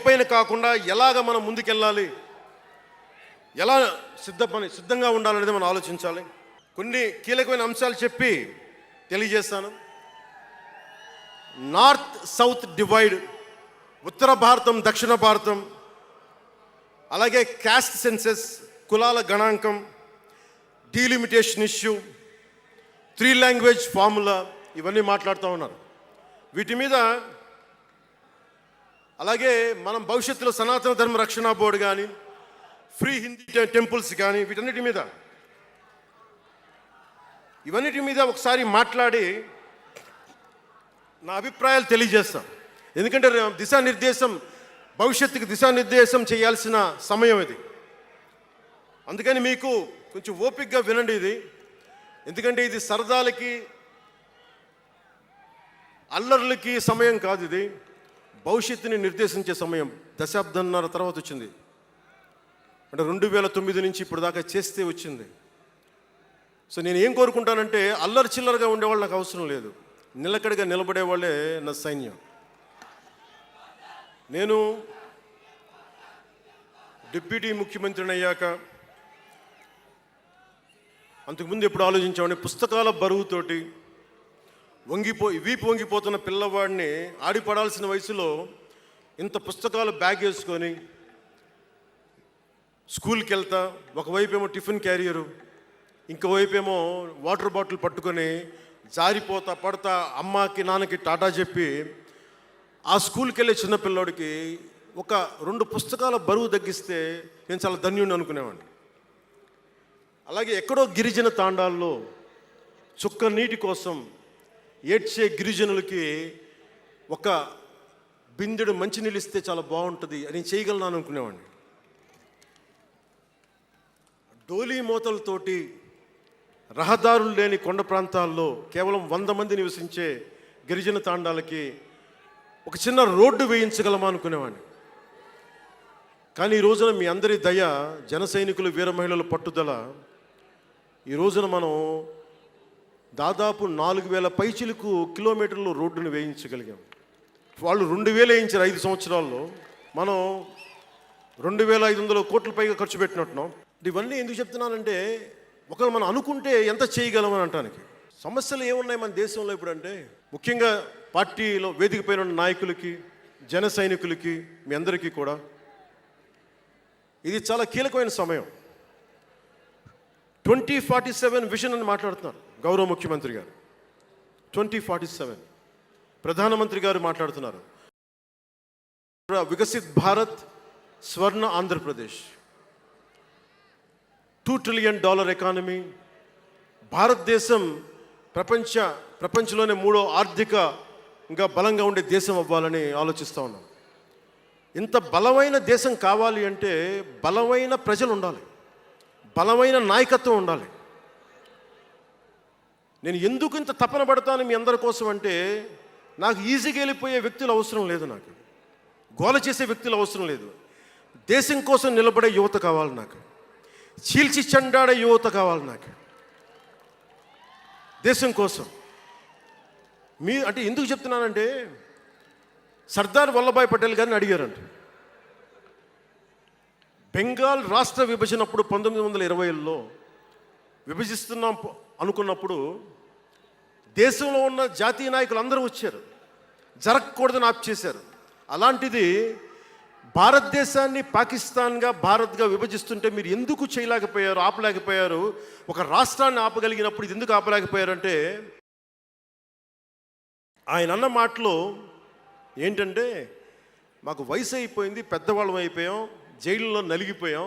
పైన కాకుండా ఎలాగ మనం ముందుకెళ్ళాలి, ఎలా సిద్ధంగా ఉండాలనేది మనం ఆలోచించాలి. కొన్ని కీలకమైన అంశాలు చెప్పి తెలియజేస్తాను. నార్త్ సౌత్ డివైడ్, ఉత్తర భారతం దక్షిణ భారతం, అలాగే క్యాస్ట్ సెన్సెస్, కులాల గణాంకం, డీలిమిటేషన్ ఇష్యూ, 3 లాంగ్వేజ్ ఫార్ములా, ఇవన్నీ మాట్లాడుతూ ఉన్నారు. వీటి మీద అలాగే మనం భవిష్యత్తులో సనాతన ధర్మ రక్షణ బోర్డు కానీ, ఫ్రీ హిందీ టెంపుల్స్ కానీ, ఇవన్నిటి మీద ఒకసారి మాట్లాడి నా అభిప్రాయాలు తెలియజేస్తాం. ఎందుకంటే భవిష్యత్తుకి దిశానిర్దేశం చేయాల్సిన సమయం ఇది. అందుకని మీకు కొంచెం ఓపికగా వినండి ఇది. ఎందుకంటే ఇది సరదాలకి అల్లర్లకి సమయం కాదు, ఇది భవిష్యత్తుని నిర్దేశించే సమయం. దశాబ్దంన్నర తర్వాత వచ్చింది, అంటే 2009 నుంచి ఇప్పుడు దాకా చేస్తే వచ్చింది. సో నేను ఏం కోరుకుంటానంటే, అల్లరి చిల్లరగా ఉండేవాళ్ళు నాకు అవసరం లేదు, నిలకడగా నిలబడేవాళ్ళే నా సైన్యం. నేను డిప్యూటీ ముఖ్యమంత్రిని అయ్యాక అంతకుముందు ఎప్పుడు ఆలోచించామని, పుస్తకాల బరువుతోటి వీపు వంగిపోతున్న పిల్లవాడిని ఆడిపడాల్సిన వయసులో ఇంత పుస్తకాలు బ్యాగ్ వేసుకొని స్కూల్కి వెళ్తా, ఒకవైపు ఏమో టిఫిన్ క్యారియరు, ఇంకోవైపు ఏమో వాటర్ బాటిల్ పట్టుకొని జారిపోతా పడతా అమ్మకి నాన్నకి టాటా చెప్పి ఆ స్కూల్కి వెళ్ళే చిన్నపిల్లోడికి ఒక 2 పుస్తకాల బరువు తగ్గిస్తే నేను చాలా ధన్యుడిని అనుకునేవాడిని. అలాగే ఎక్కడో గిరిజన తాండాల్లో చుక్క నీటి కోసం ఏడ్చే గిరిజనులకి ఒక బిందెడు మంచినీళ్ళు ఇస్తే చాలా బాగుంటుంది అని చేయగలను అనుకునేవాడిని. డోలీ మూతలతోటి రహదారులు లేని కొండ ప్రాంతాల్లో కేవలం 100 మంది నివసించే గిరిజన తాండాలకి ఒక చిన్న రోడ్డు వేయించగలమా అనుకునేవాడిని. కానీ ఈ రోజున మీ అందరి దయ, జన సైనికులు, వీర మహిళల పట్టుదల, ఈ రోజున మనం దాదాపు 4000 పైచిలకు కిలోమీటర్లు రోడ్డును వేయించగలిగాం. వాళ్ళు 2000 వేయించారు 5 సంవత్సరాల్లో, మనం 2500 కోట్ల పైగా ఖర్చు పెట్టినట్టున్నాం. ఇవన్నీ ఎందుకు చెప్తున్నానంటే, ఒకవేళ మనం అనుకుంటే ఎంత చేయగలమని అంటానికి. సమస్యలు ఏమున్నాయి మన దేశంలో ఇప్పుడు అంటే, ముఖ్యంగా పార్టీలో వేదిక పైన ఉన్న నాయకులకి, జన సైనికులకి, మీ అందరికీ కూడా ఇది చాలా కీలకమైన సమయం. 2047 విజన్ అని మాట్లాడుతున్నారు గౌరవ ముఖ్యమంత్రి గారు. 2047 ప్రధానమంత్రి గారు మాట్లాడుతున్నారు. వికసిత్ భారత్, స్వర్ణ ఆంధ్రప్రదేశ్, $2 ట్రిలియన్ ఎకానమీ, భారతదేశం ప్రపంచంలోనే 3వ ఆర్థికంగా బలంగా ఉండే దేశం అవ్వాలని ఆలోచిస్తూ ఉన్నాం. ఇంత బలమైన దేశం కావాలి అంటే బలమైన ప్రజలు ఉండాలి, బలమైన నాయకత్వం ఉండాలి. నేను ఎందుకు ఇంత తపన పడతాను మీ అందరి కోసం అంటే, నాకు ఈజీగా వెళ్ళిపోయే వ్యక్తులు అవసరం లేదు, నాకు గోల చేసే వ్యక్తులు అవసరం లేదు. దేశం కోసం నిలబడే యువత కావాలి, నాకు చీల్చి చెండాడే యువత కావాలి, నాకు దేశం కోసం. అంటే ఎందుకు చెప్తున్నానంటే, సర్దార్ వల్లభాయ్ పటేల్ గారిని అడిగారంట. బెంగాల్ రాష్ట్ర విభజనప్పుడు 1920లో విభజిస్తున్నాం అనుకున్నప్పుడు దేశంలో ఉన్న జాతీయ నాయకులు అందరూ వచ్చారు, జరగకూడదని ఆప్ చేశారు. అలాంటిది భారతదేశాన్ని పాకిస్తాన్గా, భారత్గా విభజిస్తుంటే మీరు ఎందుకు చేయలేకపోయారు, ఆపలేకపోయారు? ఒక రాష్ట్రాన్ని ఆపగలిగినప్పుడు ఇది ఎందుకు ఆపలేకపోయారంటే, ఆయన అన్న మాటలో ఏంటంటే, మాకు వయసు అయిపోయింది, పెద్దవాళ్ళం అయిపోయాం, జైలులో నలిగిపోయాం,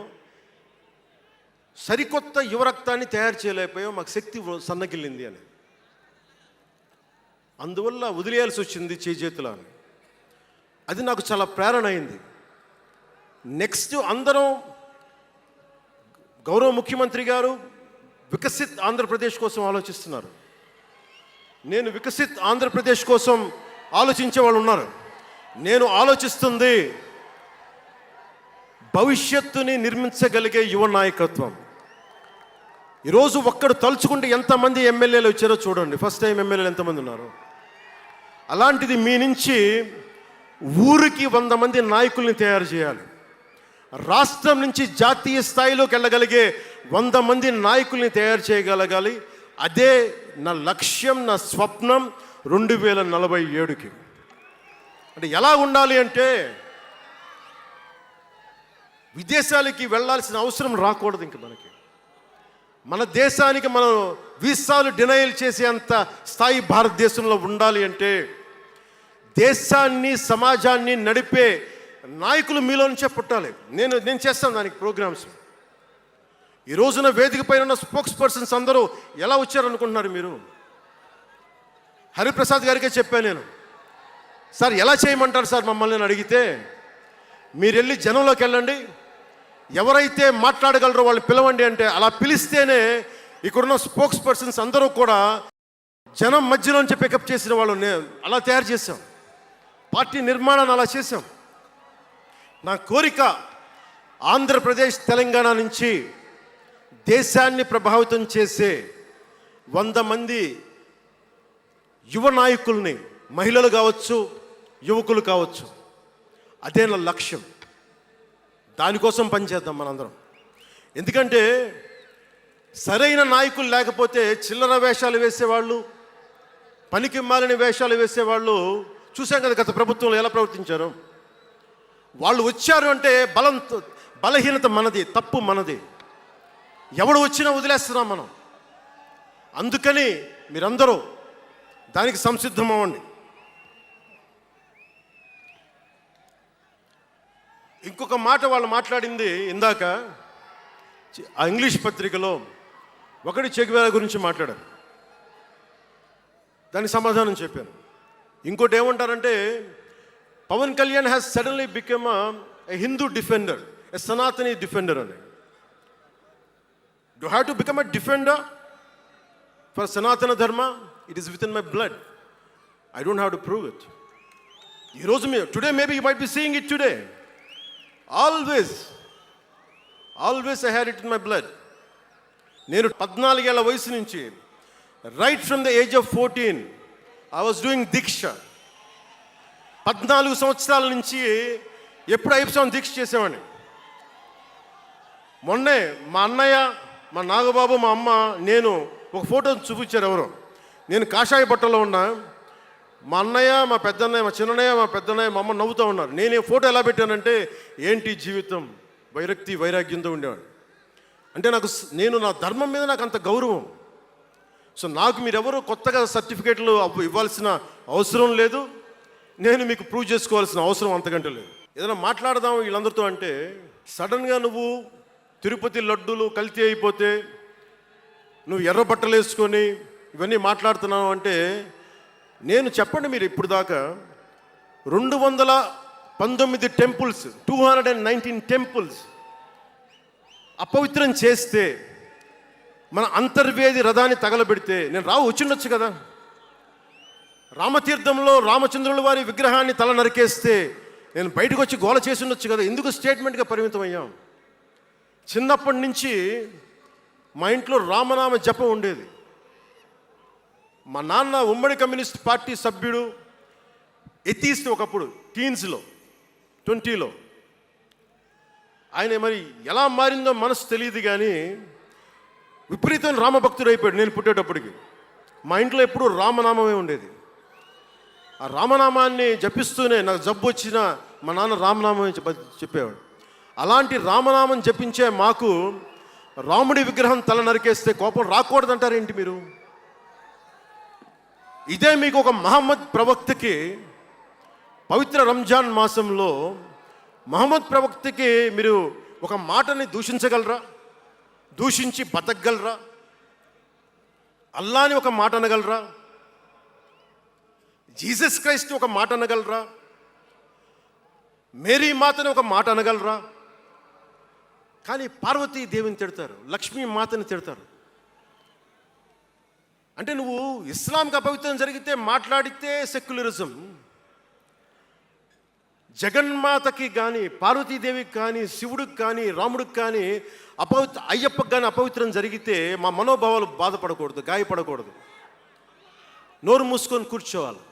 సరికొత్త యువరక్తాన్ని తయారు చేయలేకపోయాం, మాకు శక్తి సన్నగిల్లింది అని. అందువల్ల వదిలేయాల్సి వచ్చింది చేతుల అని. అది నాకు చాలా ప్రేరణ అయింది. నెక్స్ట్ అందరం, గౌరవ ముఖ్యమంత్రి గారు వికసిత్ ఆంధ్రప్రదేశ్ కోసం ఆలోచిస్తున్నారు, నేను వికసిత్ ఆంధ్రప్రదేశ్ కోసం ఆలోచించే వాళ్ళు ఉన్నారు. నేను ఆలోచిస్తుంది భవిష్యత్తుని నిర్మించగలిగే యువ నాయకత్వం. ఈరోజు ఒక్కడు తలుచుకుంటే ఎంతమంది ఎమ్మెల్యేలు వచ్చారో చూడండి. ఫస్ట్ టైం ఎమ్మెల్యేలు ఎంతమంది ఉన్నారు? అలాంటిది మీ నుంచి ఊరికి 100 మంది నాయకుల్ని తయారు చేయాలి. రాష్ట్రం నుంచి జాతీయ స్థాయిలోకి వెళ్ళగలిగే 100 మంది నాయకుల్ని తయారు చేయగలగాలి. అదే నా లక్ష్యం, నా స్వప్నం 2047కి. అంటే ఎలా ఉండాలి అంటే, విదేశాలకి వెళ్ళాల్సిన అవసరం రాకూడదు ఇంక మనకి. మన దేశానికి మనం వీసాలు డినైల్ చేసేంత స్థాయి భారతదేశంలో ఉండాలి అంటే, దేశాన్ని సమాజాన్ని నడిపే నాయకులు మీలో నుంచే పుట్టాలి. నేను చేస్తాను దానికి ప్రోగ్రామ్స్. ఈ రోజున వేదిక పైన ఉన్న స్పోక్స్ పర్సన్స్ అందరూ ఎలా వచ్చారనుకుంటున్నారు మీరు? హరిప్రసాద్ గారికే చెప్పాను నేను, సార్ ఎలా చేయమంటారు సార్ మమ్మల్ని అని అడిగితే, మీరు వెళ్ళి జనంలోకి వెళ్ళండి, ఎవరైతే మాట్లాడగలరో వాళ్ళు పిలవండి అంటే, అలా పిలిస్తేనే ఇక్కడున్న స్పోక్స్ పర్సన్స్ అందరూ కూడా జనం మధ్యలోంచి పికప్ చేసిన వాళ్ళు అలా తయారు చేశాం. పార్టీ నిర్మాణాన్ని అలా చేశాం. నా కోరిక ఆంధ్రప్రదేశ్ తెలంగాణ నుంచి దేశాన్ని ప్రభావితం చేసే 100 మంది యువ నాయకుల్ని, మహిళలు కావచ్చు, యువకులు కావచ్చు, అదే నా లక్ష్యం. దానికోసం పనిచేద్దాం మనందరం. ఎందుకంటే సరైన నాయకులు లేకపోతే చిల్లర వేషాలు వేసేవాళ్ళు, పనికి మాలిన వేషాలు వేసేవాళ్ళు చూసాం కదా గత ప్రభుత్వంలో ఎలా ప్రవర్తించారు. వాళ్ళు వచ్చారు అంటే బలహీనత మనది, తప్పు మనది. ఎవడు వచ్చినా వదిలేస్తున్నాం మనం. అందుకని మీరందరూ దానికి సంసిద్ధం అవ్వండి. ఇంకొక మాట వాళ్ళు మాట్లాడింది ఇందాక ఆ ఇంగ్లీష్ పత్రికలో, ఒకటి చెగువేరా గురించి మాట్లాడారు, దానికి సమాధానం చెప్పాను. ఇంకోటి ఏమంటారంటే, Pawan Kalyan has suddenly become a Hindu defender, a Sanatani defender అని. Do I have to become a defender for Sanatana Dharma? It is within my blood. I don't have to prove it. Today maybe you might be seeing it today. Always I had it in my blood. నేను 14 ఏళ్ల వయసు నుంచి, right from the age of 14, I was doing దీక్ష. 14 సంవత్సరాల నుంచి ఎప్పుడు అయ్యప్ప దీక్ష చేసేవాడిని. మొన్నే మా అన్నయ్య, మా నాగబాబు, మా అమ్మ, నేను ఒక ఫోటో చూపించారు ఎవరో. నేను కాషాయ బట్టలో ఉన్నా, మా అన్నయ్య, మా పెద్దన్నయ్య, మా చిన్నయ్య, మా పెద్దన్నయ్య, మా అమ్మ నవ్వుతూ ఉన్నారు. నేను ఈ ఫోటో ఎలా పెట్టానంటే, ఏంటి జీవితం, వైరక్తి వైరాగ్యంతో ఉండేవాడు. అంటే నేను నా ధర్మం మీద నాకు అంత గౌరవం. సో నాకు మీరెవరూ కొత్తగా సర్టిఫికేట్లు ఇవ్వాల్సిన అవసరం లేదు, నేను మీకు ప్రూవ్ చేసుకోవాల్సిన అవసరం అంతకంటే లేదు. ఏదైనా మాట్లాడదాం వీళ్ళందరితో అంటే, సడన్గా నువ్వు తిరుపతి లడ్డూలు కల్తీ అయిపోతే నువ్వు ఎర్ర బట్టలు వేసుకొని ఇవన్నీ మాట్లాడుతున్నావు అంటే, నేను చెప్పండి, మీరు ఇప్పుడు దాకా 219 టెంపుల్స్, 219 టెంపుల్స్ అపవిత్రం చేస్తే, మన అంతర్వేది రథాన్ని తగలబెడితే నేను వచ్చిండొచ్చు కదా. రామతీర్థంలో రామచంద్రుల వారి విగ్రహాన్ని తల నరికేస్తే నేను బయటకు వచ్చి గోల చేసి ఉండొచ్చు కదా. ఎందుకు స్టేట్మెంట్గా పరిమితం అయ్యాం? చిన్నప్పటి నుంచి మా ఇంట్లో రామనామ జపం ఉండేది. మా నాన్న ఉమ్మడి కమ్యూనిస్ట్ పార్టీ సభ్యుడు, ఎథీస్ట్ ఒకప్పుడు, టీన్స్లో 20లో. ఆయన మరి ఎలా మారిందో మనసు తెలియదు కానీ విపరీతమైన రామభక్తుడు అయిపోయాడు నేను పుట్టేటప్పటికి. మా ఇంట్లో ఎప్పుడూ రామనామమే ఉండేది. ఆ రామనామాన్ని జపిస్తూనే నాకు జబ్బు వచ్చినా మా నాన్న రామనామమే చెప్పేవాడు. అలాంటి రామనామం జపించే మాకు రాముడి విగ్రహం తల నరికేస్తే కోపం రాకూడదంటారేంటి మీరు? ఇదే మీకు ఒక మహమ్మద్ ప్రవక్తకి పవిత్ర రంజాన్ మాసంలో మహమ్మద్ ప్రవక్తకి మీరు ఒక మాటని దూషించగలరా? దూషించి బతకగలరా? అల్లాని ఒక మాట అనగలరా? జీసస్ క్రైస్ట్ ఒక మాట అనగలరా? మేరీ మాతని ఒక మాట అనగలరా? కానీ పార్వతీ దేవిని తిడతారు, లక్ష్మీ మాతని తిడతారు. అంటే నువ్వు ఇస్లాంకి అపవిత్రం జరిగితే మాట్లాడితే సెక్యులరిజం, జగన్మాతకి కానీ, పార్వతీదేవికి కానీ, శివుడికి కానీ, రాముడికి కానీ, అయ్యప్పకి కానీ అపవిత్రం జరిగితే మా మనోభావాలు బాధపడకూడదు, గాయపడకూడదు, నోరు మూసుకొని కూర్చోవాలి.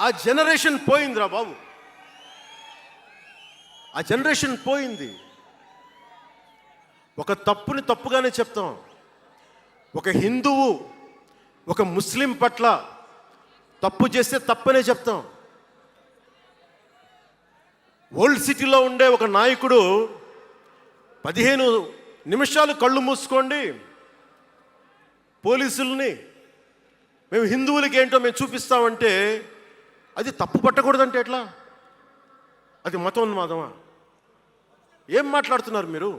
ఆ జనరేషన్ పోయిందిరా బాబు, ఆ జనరేషన్ పోయింది. ఒక తప్పుని తప్పుగానే చెప్తాం. ఒక హిందువు ఒక ముస్లిం పట్ల తప్పు చేస్తే తప్పనే చెప్తాం. ఓల్డ్ సిటీలో ఉండే ఒక నాయకుడు 15 నిమిషాలు కళ్ళు మూసుకోండి, పోలీసుల్ని మేము హిందువులకి ఏంటో మేము చూపిస్తామంటే అది తప్పు పట్టకూడదంటే ఎట్లా? అది మతోన్మాదమా? ఏం మాట్లాడుతున్నారు మీరు?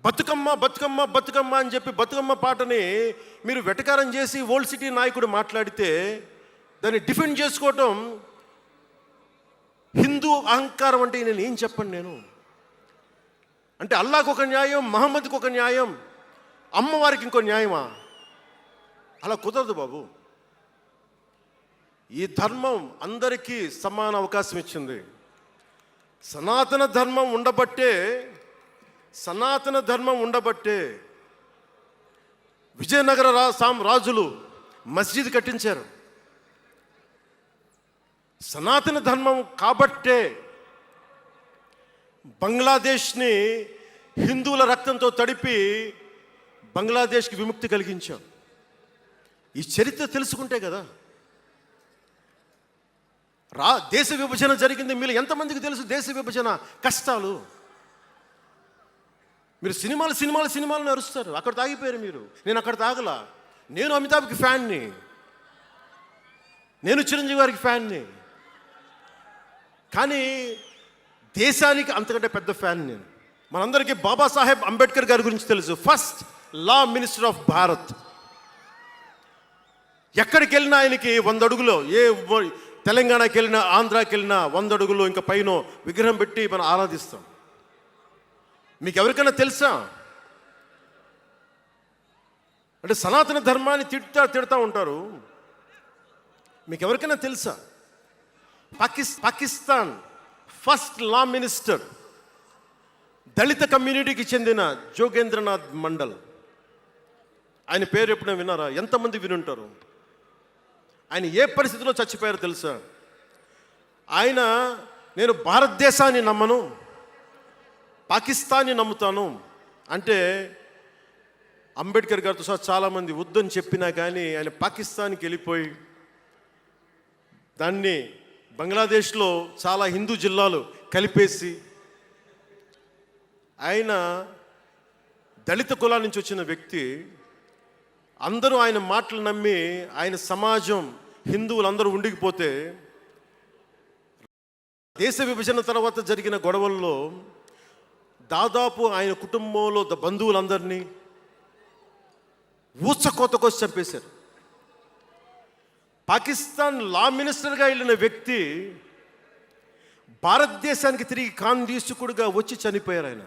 బతుకమ్మ బతుకమ్మ బతుకమ్మ అని చెప్పి బతుకమ్మ పాటని మీరు వెటకారం చేసి ఓల్డ్ సిటీ నాయకుడు మాట్లాడితే దాన్ని డిఫెండ్ చేసుకోవటం హిందూ అహంకారం అంటే నేను ఏం చెప్పండి? నేను అంటే అల్లాహకు ఒక న్యాయం, మహమ్మద్కి ఒక న్యాయం, అమ్మవారికి ఇంకో న్యాయమా? అలా కుదరదు బాబు. ఈ ధర్మం అందరికీ సమాన అవకాశం ఇచ్చింది. సనాతన ధర్మం ఉండబట్టే విజయనగర రాజులు మస్జిద్ కట్టించారు. సనాతన ధర్మం కాబట్టే బంగ్లాదేశ్ని హిందువుల రక్తంతో తడిపి బంగ్లాదేశ్కి విముక్తి కలిగించాం. ఈ చరిత్ర తెలుసుకుంటే కదా. దేశ విభజన జరిగింది. మీరు ఎంతమందికి తెలుసు దేశ విభజన కష్టాలు? మీరు సినిమాలు నరుస్తారు. అక్కడ తాగిపోయారు మీరు. నేను అక్కడ తాగలా. నేను అమితాబ్కి ఫ్యాన్ని, నేను చిరంజీవి గారికి ఫ్యాన్ని. కానీ దేశానికి అంతకంటే పెద్ద ఫ్యాన్ నేను. మనందరికీ బాబాసాహెబ్ అంబేద్కర్ గారి గురించి తెలుసు. First law minister of Bharat. ఎక్కడికి వెళ్ళినా ఆయనకి 100 అడుగులో, తెలంగాణకి వెళ్ళినా ఆంధ్రాకి వెళ్ళినా 100 అడుగులో ఇంకా పైన విగ్రహం పెట్టి మనం ఆరాధిస్తాం. మీకు ఎవరికైనా తెలుసా? అంటే సనాతన ధర్మాన్ని తిడతా ఉంటారు. మీకు ఎవరికైనా తెలుసా? పాకిస్తాన్ ఫస్ట్ లా మినిస్టర్ దళిత కమ్యూనిటీకి చెందిన జోగేంద్రనాథ్ మండల్. ఆయన పేరు ఎప్పుడైనా విన్నారా? ఎంతమంది వినుంటారు? ఆయన ఏ పరిస్థితిలో చచ్చిపోయారో తెలుసా? ఆయన నేను భారతదేశాన్ని నమ్మను, పాకిస్తాన్ని నమ్ముతాను అంటే అంబేద్కర్ గారితో సహా చాలామంది వద్దని చెప్పినా కానీ ఆయన పాకిస్తాన్కి వెళ్ళిపోయి దాన్ని బంగ్లాదేశ్లో చాలా హిందూ జిల్లాలు కలిపేసి ఆయన దళిత కులాల నుంచి వచ్చిన వ్యక్తి. అందరూ ఆయన మాటలు నమ్మి ఆయన సమాజం హిందువులందరూ ఉండిపోతే దేశ విభజన తర్వాత జరిగిన గొడవల్లో దాదాపు ఆయన కుటుంబంలో బంధువులందరినీ ఊచకోతకోసి చంపేశారు. పాకిస్తాన్ లా మినిస్టర్గా వెళ్ళిన వ్యక్తి భారతదేశానికి తిరిగి కాందీసుకుడుగా వచ్చి చనిపోయారు ఆయన.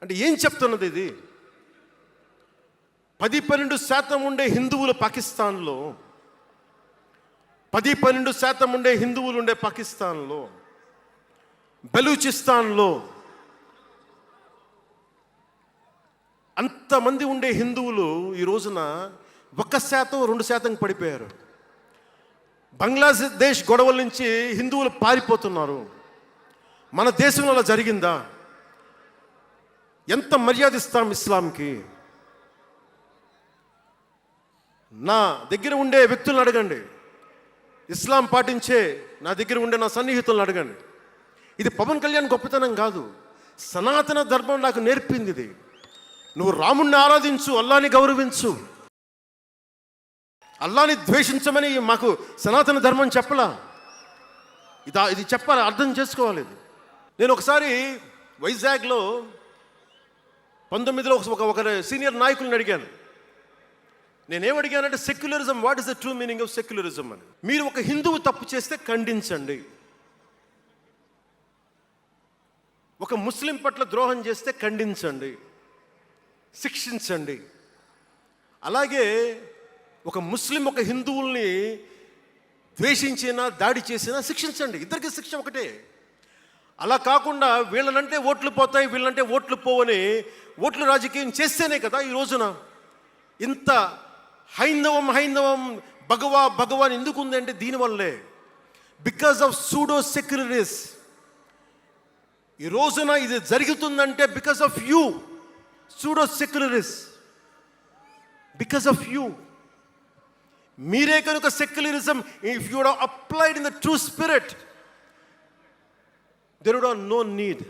అంటే ఏం చెప్తున్నది ఇది? 10-12% ఉండే హిందువులు పాకిస్తాన్లో, 10-12% ఉండే హిందువులు ఉండే పాకిస్తాన్లో, బలూచిస్తాన్లో అంతమంది ఉండే హిందువులు ఈ రోజున 1%-2% పడిపోయారు. బంగ్లాదేశ్ గొడవల నుంచి హిందువులు పారిపోతున్నారు. మన దేశంలో అలా జరిగిందా? ఎంత మర్యాద ఇస్తాం ఇస్లాంకి? నా దగ్గర ఉండే వ్యక్తులను అడగండి, ఇస్లాం పాటించే నా దగ్గర ఉండే నా సన్నిహితులను అడగండి. ఇది పవన్ కళ్యాణ్ గొప్పతనం కాదు, సనాతన ధర్మం నాకు నేర్పింది ఇది. నువ్వు రాముణ్ణి ఆరాధించు, అల్లాని గౌరవించు, అల్లాని ద్వేషించమని మాకు సనాతన ధర్మం చెప్పలా. ఇది చెప్పాలి, అర్థం చేసుకోవాలి. నేను ఒకసారి వైజాగ్లో 19లో ఒక సీనియర్ నాయకులను అడిగాను. నేనేమడిగానంటే secularism, what is the true meaning of secularism అని. మీరు ఒక హిందువు తప్పు చేస్తే ఖండించండి, ఒక ముస్లిం పట్ల ద్రోహం చేస్తే ఖండించండి, శిక్షించండి. అలాగే ఒక ముస్లిం ఒక హిందువుల్ని ద్వేషించినా దాడి చేసినా శిక్షించండి. ఇద్దరికి శిక్ష ఒకటే. అలా కాకుండా వీళ్ళనంటే ఓట్లు పోతాయి, వీళ్ళంటే ఓట్లు పోవని ఓట్లు రాజకీయం చేస్తేనే కదా ఈ రోజున ఇంత హైందవం భగవాన్ ఎందుకు ఉంది అంటే దీనివల్లే. Because of pseudo secularists. ఈ రోజున ఇది జరుగుతుందంటే because of you pseudo secularists, because of you. మీరే కనుక secularism, if you would applied in the true spirit, there would have no need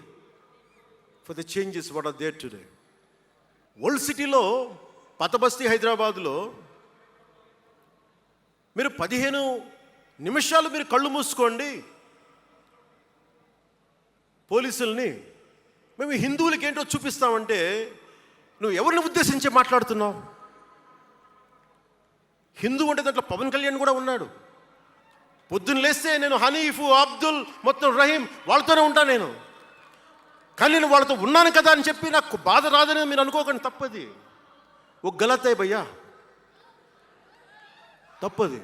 for the changes what are there today. Old సిటీలో, పాత బస్తీ హైదరాబాద్లో మీరు 15 నిమిషాలు మీరు కళ్ళు మూసుకోండి పోలీసుల్ని, మేము హిందువులకి ఏంటో చూపిస్తామంటే నువ్వు ఎవరిని ఉద్దేశించి మాట్లాడుతున్నావు? హిందూ అంటే దాంట్లో పవన్ కళ్యాణ్ కూడా ఉన్నాడు. పొద్దున్న లేస్తే నేను హనీఫు, అబ్దుల్, మొత్తం రహీం వాళ్ళతోనే ఉంటాను నేను. కానీ నేను వాళ్ళతో ఉన్నాను కదా అని చెప్పి నాకు బాధ రాదని మీరు అనుకోకండి, తప్పది. ఓ గలత్ హై భయ్యా, తప్పది.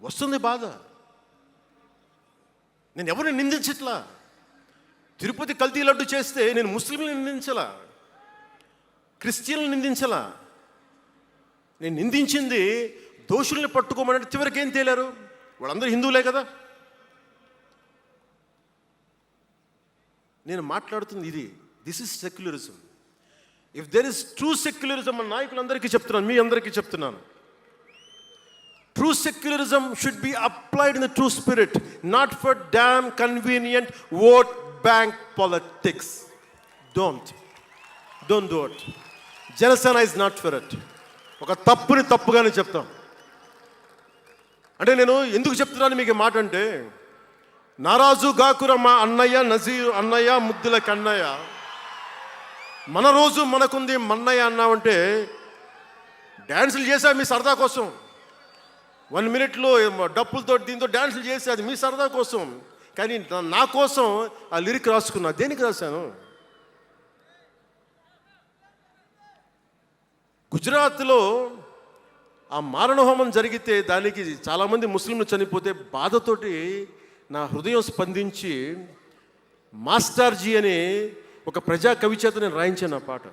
వస్తుంది బాధ. నేను ఎవరిని నిందించట్లా. తిరుపతి కల్తీ లడ్డు చేస్తే నేను ముస్లింలను నిందించలా, క్రిస్టియన్లను నిందించలా. నేను నిందించింది దోషుల్ని పట్టుకోమని. చివరికి ఏం తేలారు? వాళ్ళందరూ హిందువులే కదా. నేను మాట్లాడుతుంది ఇది. This is secularism. If there is true secularism, మన నాయకులందరికీ చెప్తున్నాను, మీ అందరికీ చెప్తున్నాను, true secularism should be applied in the true spirit, not for damn convenient vote bank politics. Don't do it. Janasena is not for it. ఒక తప్పుని తప్పుగానే చెప్తాం. అంటే నేను ఎందుకు చెప్తున్నాను మీకు మాట అంటే, నారాజు గాకుర మా అన్నయ్య నజీర్ అన్నయ్య, ముద్దుల కన్నయ్య, మన రోజు మనకుంది మన్నయ్య అన్నామంటే డ్యాన్సులు చేసా మీ సరదా కోసం. 1 minute డప్పులతో దీంతో డ్యాన్సులు చేసి అది మీ సరదా కోసం. కానీ నా కోసం ఆ లిరిక్ రాసుకున్నా. దేనికి రాశాను? గుజరాత్లో ఆ మారణహోమం జరిగితే దానికి చాలామంది ముస్లింలు చనిపోతే బాధతోటి నా హృదయం స్పందించి మాస్టర్జీ అని ఒక ప్రజా కవి చేత నేను రాయించాను ఆ పాట.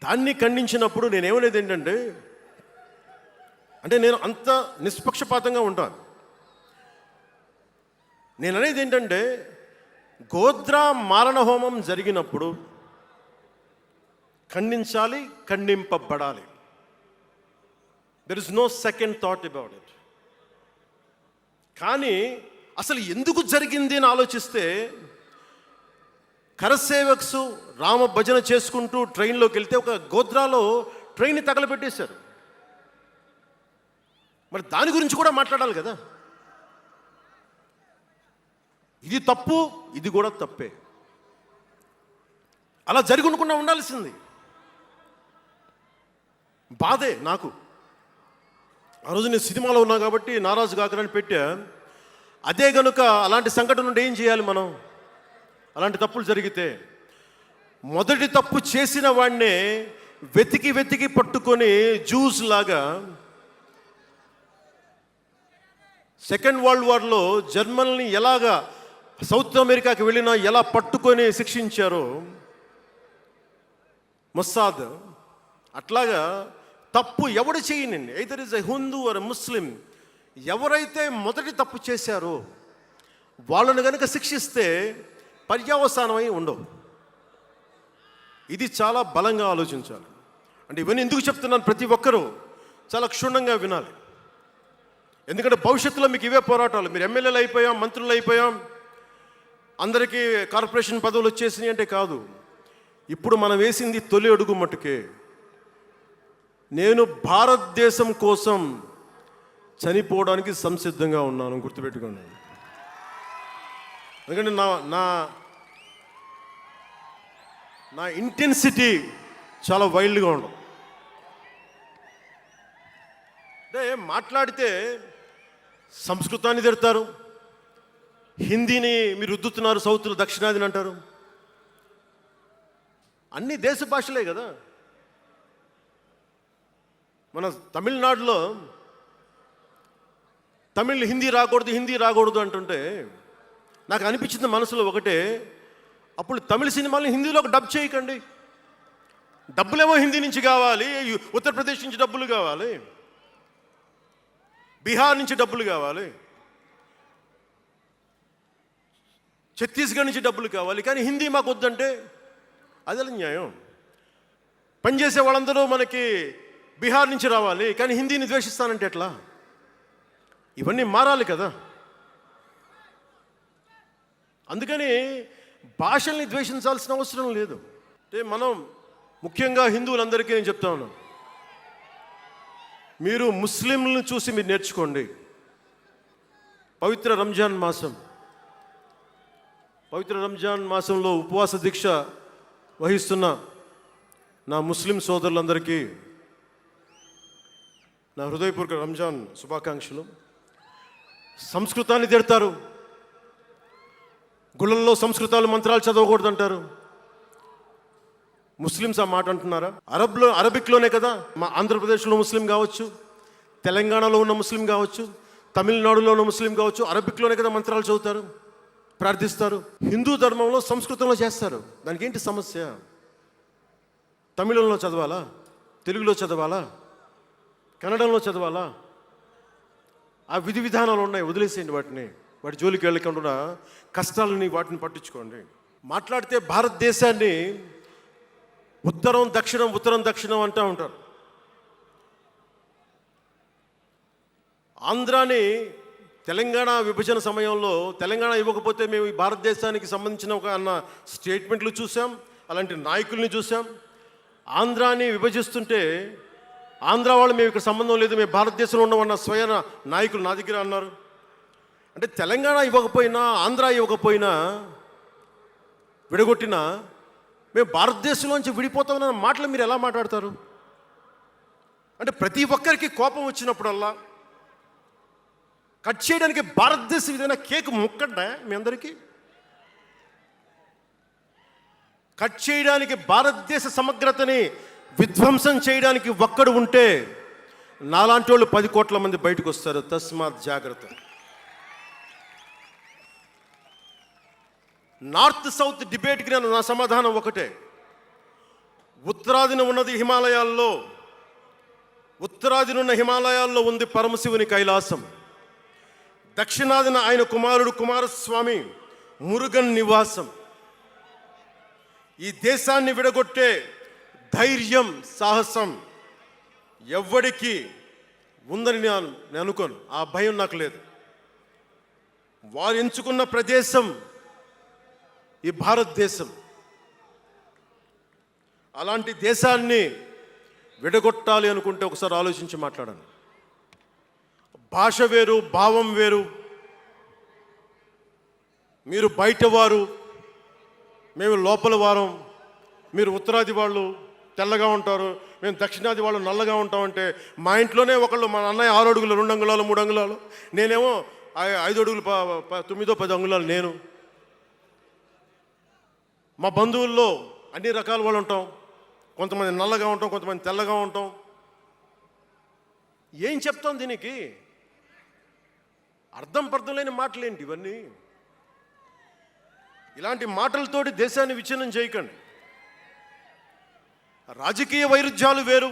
దాన్ని ఖండించినప్పుడు నేనేమనేది ఏంటంటే, అంటే నేను అంత నిష్పక్షపాతంగా ఉంటాను. నేను అనేది ఏంటంటే, గోద్రా మారణహోమం జరిగినప్పుడు ఖండించాలి, ఖండింపబడాలి. There is no second thought about it. కానీ అసలు ఎందుకు జరిగింది అని ఆలోచిస్తే, కరసేవక్స్ రామ భజన చేసుకుంటూ ట్రైన్లోకి వెళ్తే ఒక గోద్రాలో ట్రైన్ని తగలబెట్టేశారు. మరి దాని గురించి కూడా మాట్లాడాలి కదా. ఇది తప్పు, ఇది కూడా తప్పే. అలా జరిగి ఉండకుండా ఉండాల్సింది. బాధే నాకు. ఆ రోజు నేను సినిమాలో ఉన్నా కాబట్టి నారాజు గాకరని పెట్టా. అదే గనుక అలాంటి సంఘటన నుండి ఏం చేయాలి మనం? అలాంటి తప్పులు జరిగితే మొదటి తప్పు చేసిన వాడినే వెతికి వెతికి పట్టుకొని జ్యూస్ లాగా సెకండ్ వరల్డ్ వార్లో జర్మనీని ఎలాగా సౌత్ అమెరికాకి వెళ్ళినా ఎలా పట్టుకొని శిక్షించారో మొస్సాద్, అట్లాగా తప్పు ఎవడు చేయనండి, either is a Hindu or Muslim, ఎవరైతే మొదటి తప్పు చేశారో వాళ్ళను కనుక శిక్షిస్తే పర్యవసానమై ఉండవు. ఇది చాలా బలంగా ఆలోచించాలి. అంటే ఇవన్నీ ఎందుకు చెప్తున్నాను, ప్రతి ఒక్కరూ చాలా క్షుణ్ణంగా వినాలి. ఎందుకంటే భవిష్యత్తులో మీకు ఇవే పోరాటాలు. మీరు ఎమ్మెల్యేలు అయిపోయాం, మంత్రులు అయిపోయాం, అందరికీ కార్పొరేషన్ పదవులు వచ్చేసినాయి అంటే కాదు. ఇప్పుడు మనం వేసింది తొలి అడుగు మట్టుకే. నేను భారతదేశం కోసం చనిపోవడానికి సంసిద్ధంగా ఉన్నాను, గుర్తుపెట్టుకోండి. ఎందుకంటే నా ఇంటెన్సిటీ చాలా వైల్డ్గా ఉండదు. అంటే మాట్లాడితే సంస్కృతాన్ని తిడతారు, హిందీని మీరు రుద్దుతున్నారు, సౌత్లో దక్షిణాదిని అంటారు. అన్ని దేశ భాషలే కదా. మన తమిళనాడులో తమిళ్ హిందీ రాకూడదు, హిందీ రాకూడదు అంటుంటే నాకు అనిపించింది మనసులో ఒకటే, అప్పుడు తమిళ సినిమాలను హిందీలోకి డబ్ చేయకండి. డబ్బులేమో హిందీ నుంచి కావాలి, ఉత్తరప్రదేశ్ నుంచి డబ్బులు కావాలి, బీహార్ నుంచి డబ్బులు కావాలి, ఛత్తీస్గఢ్ నుంచి డబ్బులు కావాలి, కానీ హిందీ మాకు వద్దంటే అదే న్యాయం. పనిచేసే వాళ్ళందరూ మనకి బీహార్ నుంచి రావాలి, కానీ హిందీని ద్వేషిస్తానంటే ఎట్లా? ఇవన్నీ మారాలి కదా. అందుకని భాషల్ని ద్వేషించాల్సిన అవసరం లేదు. అంటే మనం ముఖ్యంగా హిందువులందరికీ నేను చెప్తా ఉన్నాను, మీరు ముస్లింలను చూసి మీరు నేర్చుకోండి. పవిత్ర రంజాన్ మాసంలో ఉపవాస దీక్ష వహిస్తున్న నా ముస్లిం సోదరులందరికీ నా హృదయపూర్వక రంజాన్ శుభాకాంక్షలు. సంస్కృతాన్ని తిడతారు, గుళ్ళల్లో సంస్కృతాలు మంత్రాలు చదవకూడదంటారు. ముస్లిమ్స్ ఆ మాట అంటున్నారా? అరబిక్లోనే కదా. మా ఆంధ్రప్రదేశ్లో ముస్లిం కావచ్చు, తెలంగాణలో ఉన్న ముస్లిం కావచ్చు, తమిళనాడులో ఉన్న ముస్లిం కావచ్చు, అరబిక్లోనే కదా మంత్రాలు చదువుతారు, ప్రార్థిస్తారు. హిందూ ధర్మంలో సంస్కృతంలో చేస్తారు. దానికి ఏంటి సమస్య? తమిళంలో చదవాలా, తెలుగులో చదవాలా, కన్నడంలో చదవాలా? ఆ విధి విధానాలు ఉన్నాయి, వదిలేసేయండి వాటి జోలికి వెళ్ళకుండా కష్టాలని వాటిని పట్టించుకోండి. మాట్లాడితే భారతదేశాన్ని ఉత్తరం దక్షిణం అంటూ ఉంటారు. ఆంధ్రాని తెలంగాణ విభజన సమయంలో తెలంగాణ ఇవ్వకపోతే మేము ఈ భారతదేశానికి సంబంధించిన ఒక అన్న స్టేట్మెంట్లు చూసాం, అలాంటి నాయకుల్ని చూసాం. ఆంధ్రాని విభజిస్తుంటే ఆంధ్ర వాళ్ళు మేము ఇక్కడ సంబంధం లేదు, మేము భారతదేశంలో ఉన్నామన్న స్వయం నాయకులు నా దగ్గర అన్నారు. అంటే తెలంగాణ ఇవ్వకపోయినా, ఆంధ్ర ఇవ్వకపోయినా, విడగొట్టినా మేము భారతదేశంలోంచి విడిపోతామన్న మాటలు మీరు ఎలా మాట్లాడతారు? అంటే ప్రతి ఒక్కరికి కోపం వచ్చినప్పుడల్లా కట్ చేయడానికి భారతదేశం ఏదైనా కేక్ ముక్కంటే మీ అందరికీ కట్ చేయడానికి, భారతదేశ సమగ్రతని విధ్వంసం చేయడానికి ఒక్కడు ఉంటే నాలాంటి వాళ్ళు 10 కోట్ల మంది బయటకు వస్తారు. తస్మాత్ జాగ్రత్త. నార్త్ సౌత్ డిబేట్కి నా సమాధానం ఒకటే. ఉత్తరాదిన ఉన్న హిమాలయాల్లో ఉంది పరమశివుని కైలాసం. దక్షిణాదిన ఆయన కుమారుడు కుమారస్వామి మురుగన్ నివాసం. ఈ దేశాన్ని విడగొట్టే ధైర్యం, సాహసం ఎవ్వడికి ఉందని నేను అనుకోను. ఆ భయం నాకు లేదు. వారు ఎంచుకున్న ప్రదేశం ఈ భారతదేశం. అలాంటి దేశాన్ని విడగొట్టాలి అనుకుంటే ఒకసారి ఆలోచించి మాట్లాడండి. భాష వేరు, భావం వేరు. మీరు బయటవారు, మేము లోపల వారం. మీరు ఉత్తరాది వాళ్ళు తెల్లగా ఉంటారు, మేము దక్షిణాది వాళ్ళు నల్లగా ఉంటామంటే మా ఇంట్లోనే ఒకళ్ళు, మా అన్నయ్య 6 అడుగులు 2 అంగుళాలు 3 అంగుళాలు, నేనేమో 5 అడుగులు 9-10 అంగుళాలు నేను. మా బంధువుల్లో అన్ని రకాల వాళ్ళు ఉంటాం. కొంతమంది నల్లగా ఉంటాం, కొంతమంది తెల్లగా ఉంటాం. ఏం చెప్తాం దీనికి? అర్థం లేని మాటలేంటి ఇవన్నీ? ఇలాంటి మాటలతోటి దేశాన్ని విచ్ఛిన్నం చేయకండి. రాజకీయ వైరుధ్యాలు వేరు,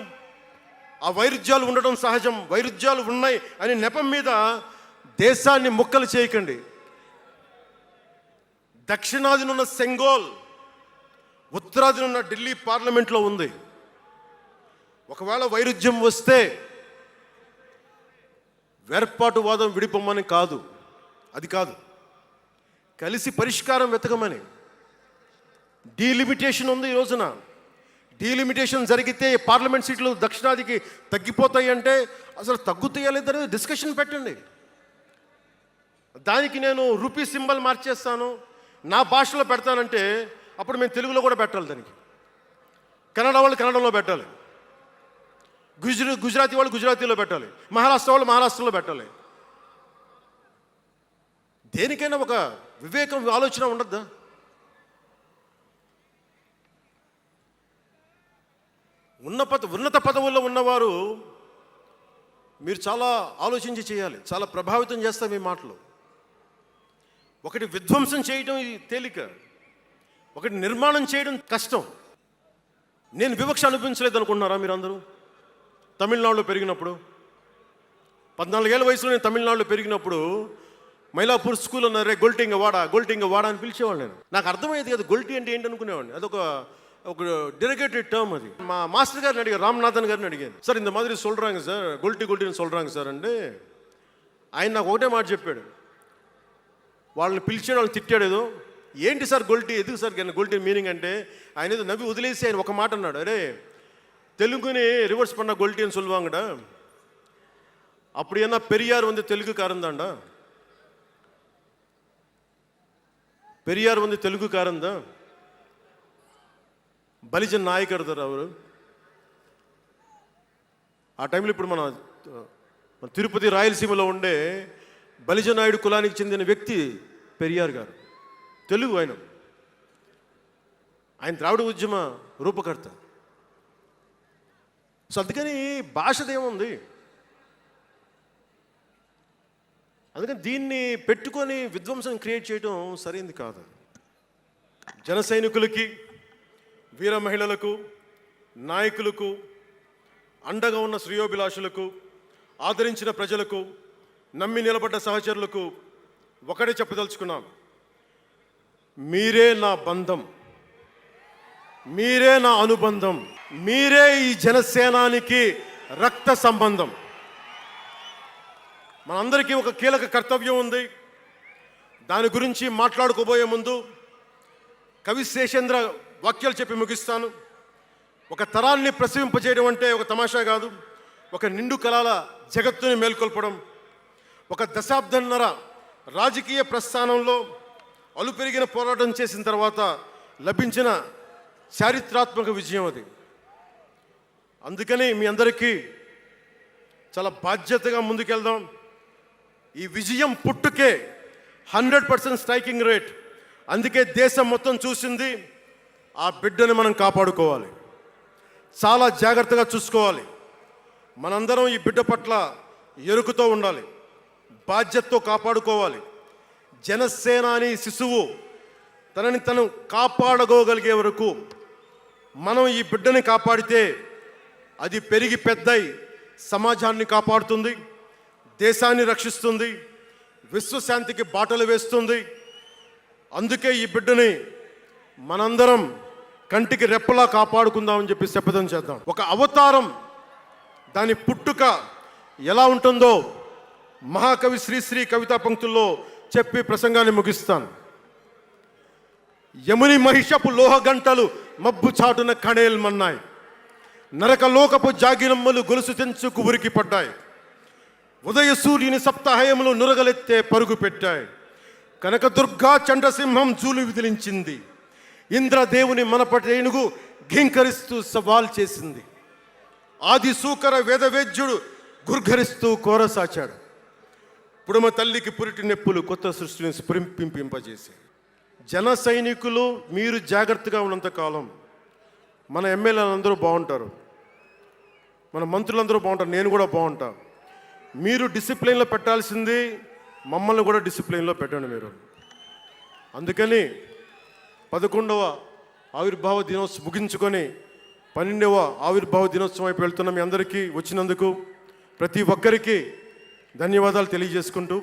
ఆ వైరుధ్యాలు ఉండడం సహజం. వైరుధ్యాలు ఉన్నాయి అని నెపం మీద దేశాన్ని ముక్కలు చేయకండి. దక్షిణాదినున్న సెంగోల్, ఉత్తరాదినున్న ఢిల్లీ పార్లమెంట్లో ఉంది. ఒకవేళ వైరుధ్యం వస్తే వేర్పాటువాదం విడిపోమని కాదు, అది కాదు, కలిసి పరిష్కారం వెతకమని. డీలిమిటేషన్ ఉంది ఈ రోజున. డీలిమిటేషన్ జరిగితే పార్లమెంట్ సీట్లు దక్షిణాదికి తగ్గిపోతాయి అంటే అసలు తగ్గుతాయా లేదనేది డిస్కషన్ పెట్టండి. దానికి నేను రూపీ సింబల్ మార్చేస్తాను, నా భాషలో పెడతానంటే అప్పుడు మేము తెలుగులో కూడా పెట్టాలి. దానికి కన్నడ వాళ్ళు కన్నడంలో పెట్టాలి, గుజరాతీ వాళ్ళు గుజరాతీలో పెట్టాలి, మహారాష్ట్ర వాళ్ళు మహారాష్ట్రలో పెట్టాలి. దేనికైనా ఒక వివేకం, ఆలోచన ఉండద్దా? ఉన్నత పదవుల్లో ఉన్నవారు మీరు చాలా ఆలోచించి చేయాలి. చాలా ప్రభావితం చేస్తాయి మీ మాటలు. ఒకటి విధ్వంసం చేయడం తేలిక, ఒకటి నిర్మాణం చేయడం కష్టం. నేను వివక్ష అనుభవించలేదు అనుకుంటున్నారా మీరందరూ? తమిళనాడులో పెరిగినప్పుడు 14 ఏళ్ళ వయసులో నేను తమిళనాడులో పెరిగినప్పుడు మైలాపూర్ స్కూల్ అన్నారే, గొల్టింగ వాడ అని పిలిచేవాడు. నాకు అర్థమయ్యేది కదా గొల్టి అంటే ఏంటి అనుకునేవాడిని. అదొక డెరిగేటెడ్ టర్మ్. అది మా మాస్టర్ గారిని అడిగాను, రామ్నాథన్ గారిని అడిగాను, సార్ ఇంత మాదిరి சொல்கிறாங்க సార్, గొల్టిని சொல்கிறாங்க సార్ అంటే ఆయన నాకు ఒకటే మాట చెప్పాడు. వాళ్ళని పిలిచాడు, వాళ్ళని తిట్టాడు, ఏదో ఏంటి సార్ గొల్టీ, ఎందుకు సార్ గొల్టీ మీనింగ్ అంటే ఆయన ఏదో నవ్వి వదిలేసి ఆయన ఒక మాట అన్నాడు, అరే தெலுங்குని ரிவர்ஸ் பண்ண கொல்ட்டின்னு சொல்லுவாங்கடா, அப்படி என்ன பெரியார் வந்து தெலுங்குக்காரன் தான்டா, పెరియార్ வந்து తెలుగుకారం தான், బలిజన్ నాయకర్ దారు అవరు. ఆ టైంలో ఇప్పుడు మన తిరుపతి రాయలసీమలో ఉండే బలిజ నాయుడు కులానికి చెందిన వ్యక్తి పెరియార్ గారు, తెలుగు ఆయన ద్రావిడ ఉద్యమ రూపకర్త. సో అందుకని భాషదేముంది, అందుకని దీన్ని పెట్టుకొని విధ్వంసం క్రియేట్ చేయడం సరైనది కాదు. జన సైనికులకి, వీర మహిళలకు, నాయకులకు, అండగా ఉన్న శ్రేయోభిలాషులకు, ఆదరించిన ప్రజలకు, నమ్మి నిలబడ్డ సహచరులకు ఒకటే చెప్పదలుచుకున్నాం, మీరే నా బంధం, మీరే నా అనుబంధం, మీరే ఈ జనసేనానికి రక్త సంబంధం. మనందరికీ ఒక కీలక కర్తవ్యం ఉంది. దాని గురించి మాట్లాడుకోబోయే ముందు కవి శేషేంద్ర వాక్యాలు చెప్పి ముగిస్తాను. ఒక తరాన్ని ప్రసవింపజేయడం అంటే ఒక తమాషా కాదు, ఒక నిండు కళల జగత్తుని మేల్కొల్పడం. ఒక దశాబ్దన్నర రాజకీయ ప్రస్థానంలో అలుపెరిగిన పోరాటం చేసిన తర్వాత లభించిన చారిత్రాత్మక విజయం అది. అందుకని మీ అందరికీ చాలా బాధ్యతగా ముందుకెళ్దాం. ఈ విజయం పుట్టుకే 100% స్ట్రైకింగ్ రేట్. అందుకే దేశం మొత్తం చూసింది. ఆ బిడ్డని మనం కాపాడుకోవాలి, చాలా జాగ్రత్తగా చూసుకోవాలి. మనందరం ఈ బిడ్డ పట్ల ఎరుకుతో ఉండాలి, బాధ్యతతో కాపాడుకోవాలి. జనసేనాని శిశువు తనని తను కాపాడుకోగలిగే వరకు మనం ఈ బిడ్డని కాపాడితే అది పెరిగి పెద్దై సమాజాన్ని కాపాడుతుంది, దేశాన్ని రక్షిస్తుంది, విశ్వశాంతికి బాటలు వేస్తుంది. అందుకే ఈ బిడ్డని మనందరం కంటికి రెప్పలా కాపాడుకుందామని చెప్పి శపథం చేద్దాం. ఒక అవతారం, దాని పుట్టుక ఎలా ఉంటుందో మహాకవి శ్రీశ్రీ కవితా పంక్తుల్లో చెప్పి ప్రసంగాన్ని ముగిస్తాను. యముని మహిషపు లోహగంటలు మబ్బు చాటున కణేల్మన్నాయి, నరకలోకపు జాగిరమ్మలు గొలుసు తెంచుకు ఉరికి పడ్డాయి, ఉదయ సూర్యుని సప్తాహయములు నురగలెత్తే పరుగు పెట్టాయి, కనకదుర్గా చండసింహం జూలు విదిలించింది, ఇంద్రదేవుని మనపటేనుగు ఘింకరిస్తూ సవాల్ చేసింది, ఆది సూకర వేదవేద్యుడు గుర్ఘరిస్తూ కోరసాచాడు, పుడమ తల్లికి పురిటి నెప్పులు కొత్త సృష్టిని స్ఫురింపింపజేశాయి. జన సైనికులు మీరు జాగ్రత్తగా ఉన్నంతకాలం మన ఎమ్మెల్యేలందరూ బాగుంటారు, మన మంత్రులందరూ బాగుంటారు, నేను కూడా బాగుంటా. మీరు డిసిప్లిన్లో పెట్టాల్సింది మమ్మల్ని కూడా డిసిప్లిన్లో పెట్టండి మీరు. అందుకని 11వ ఆవిర్భావ దినోత్సవం ముగించుకొని 12వ ఆవిర్భావ దినోత్సవం వైపు వెళ్తున్న మీ అందరికీ వచ్చినందుకు ప్రతి ఒక్కరికి ధన్యవాదాలు తెలియజేసుకుంటూ,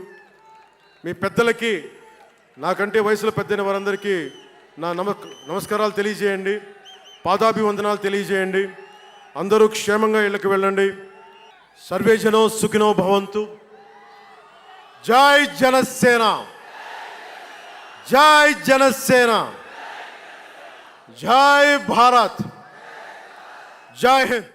మీ పెద్దలకి, నాకంటే వయసులో పెద్దైన వారందరికీ నా నమస్కారాలు తెలియజేయండి, పాదాభివందనాలు తెలియజేయండి. అందరూ క్షేమంగా ఇళ్ళకి వెళ్ళండి. సర్వే జనో సుఖినో భవంతు. జై జనసేన, జై జనసేన, జై భారత్, జై హింద్.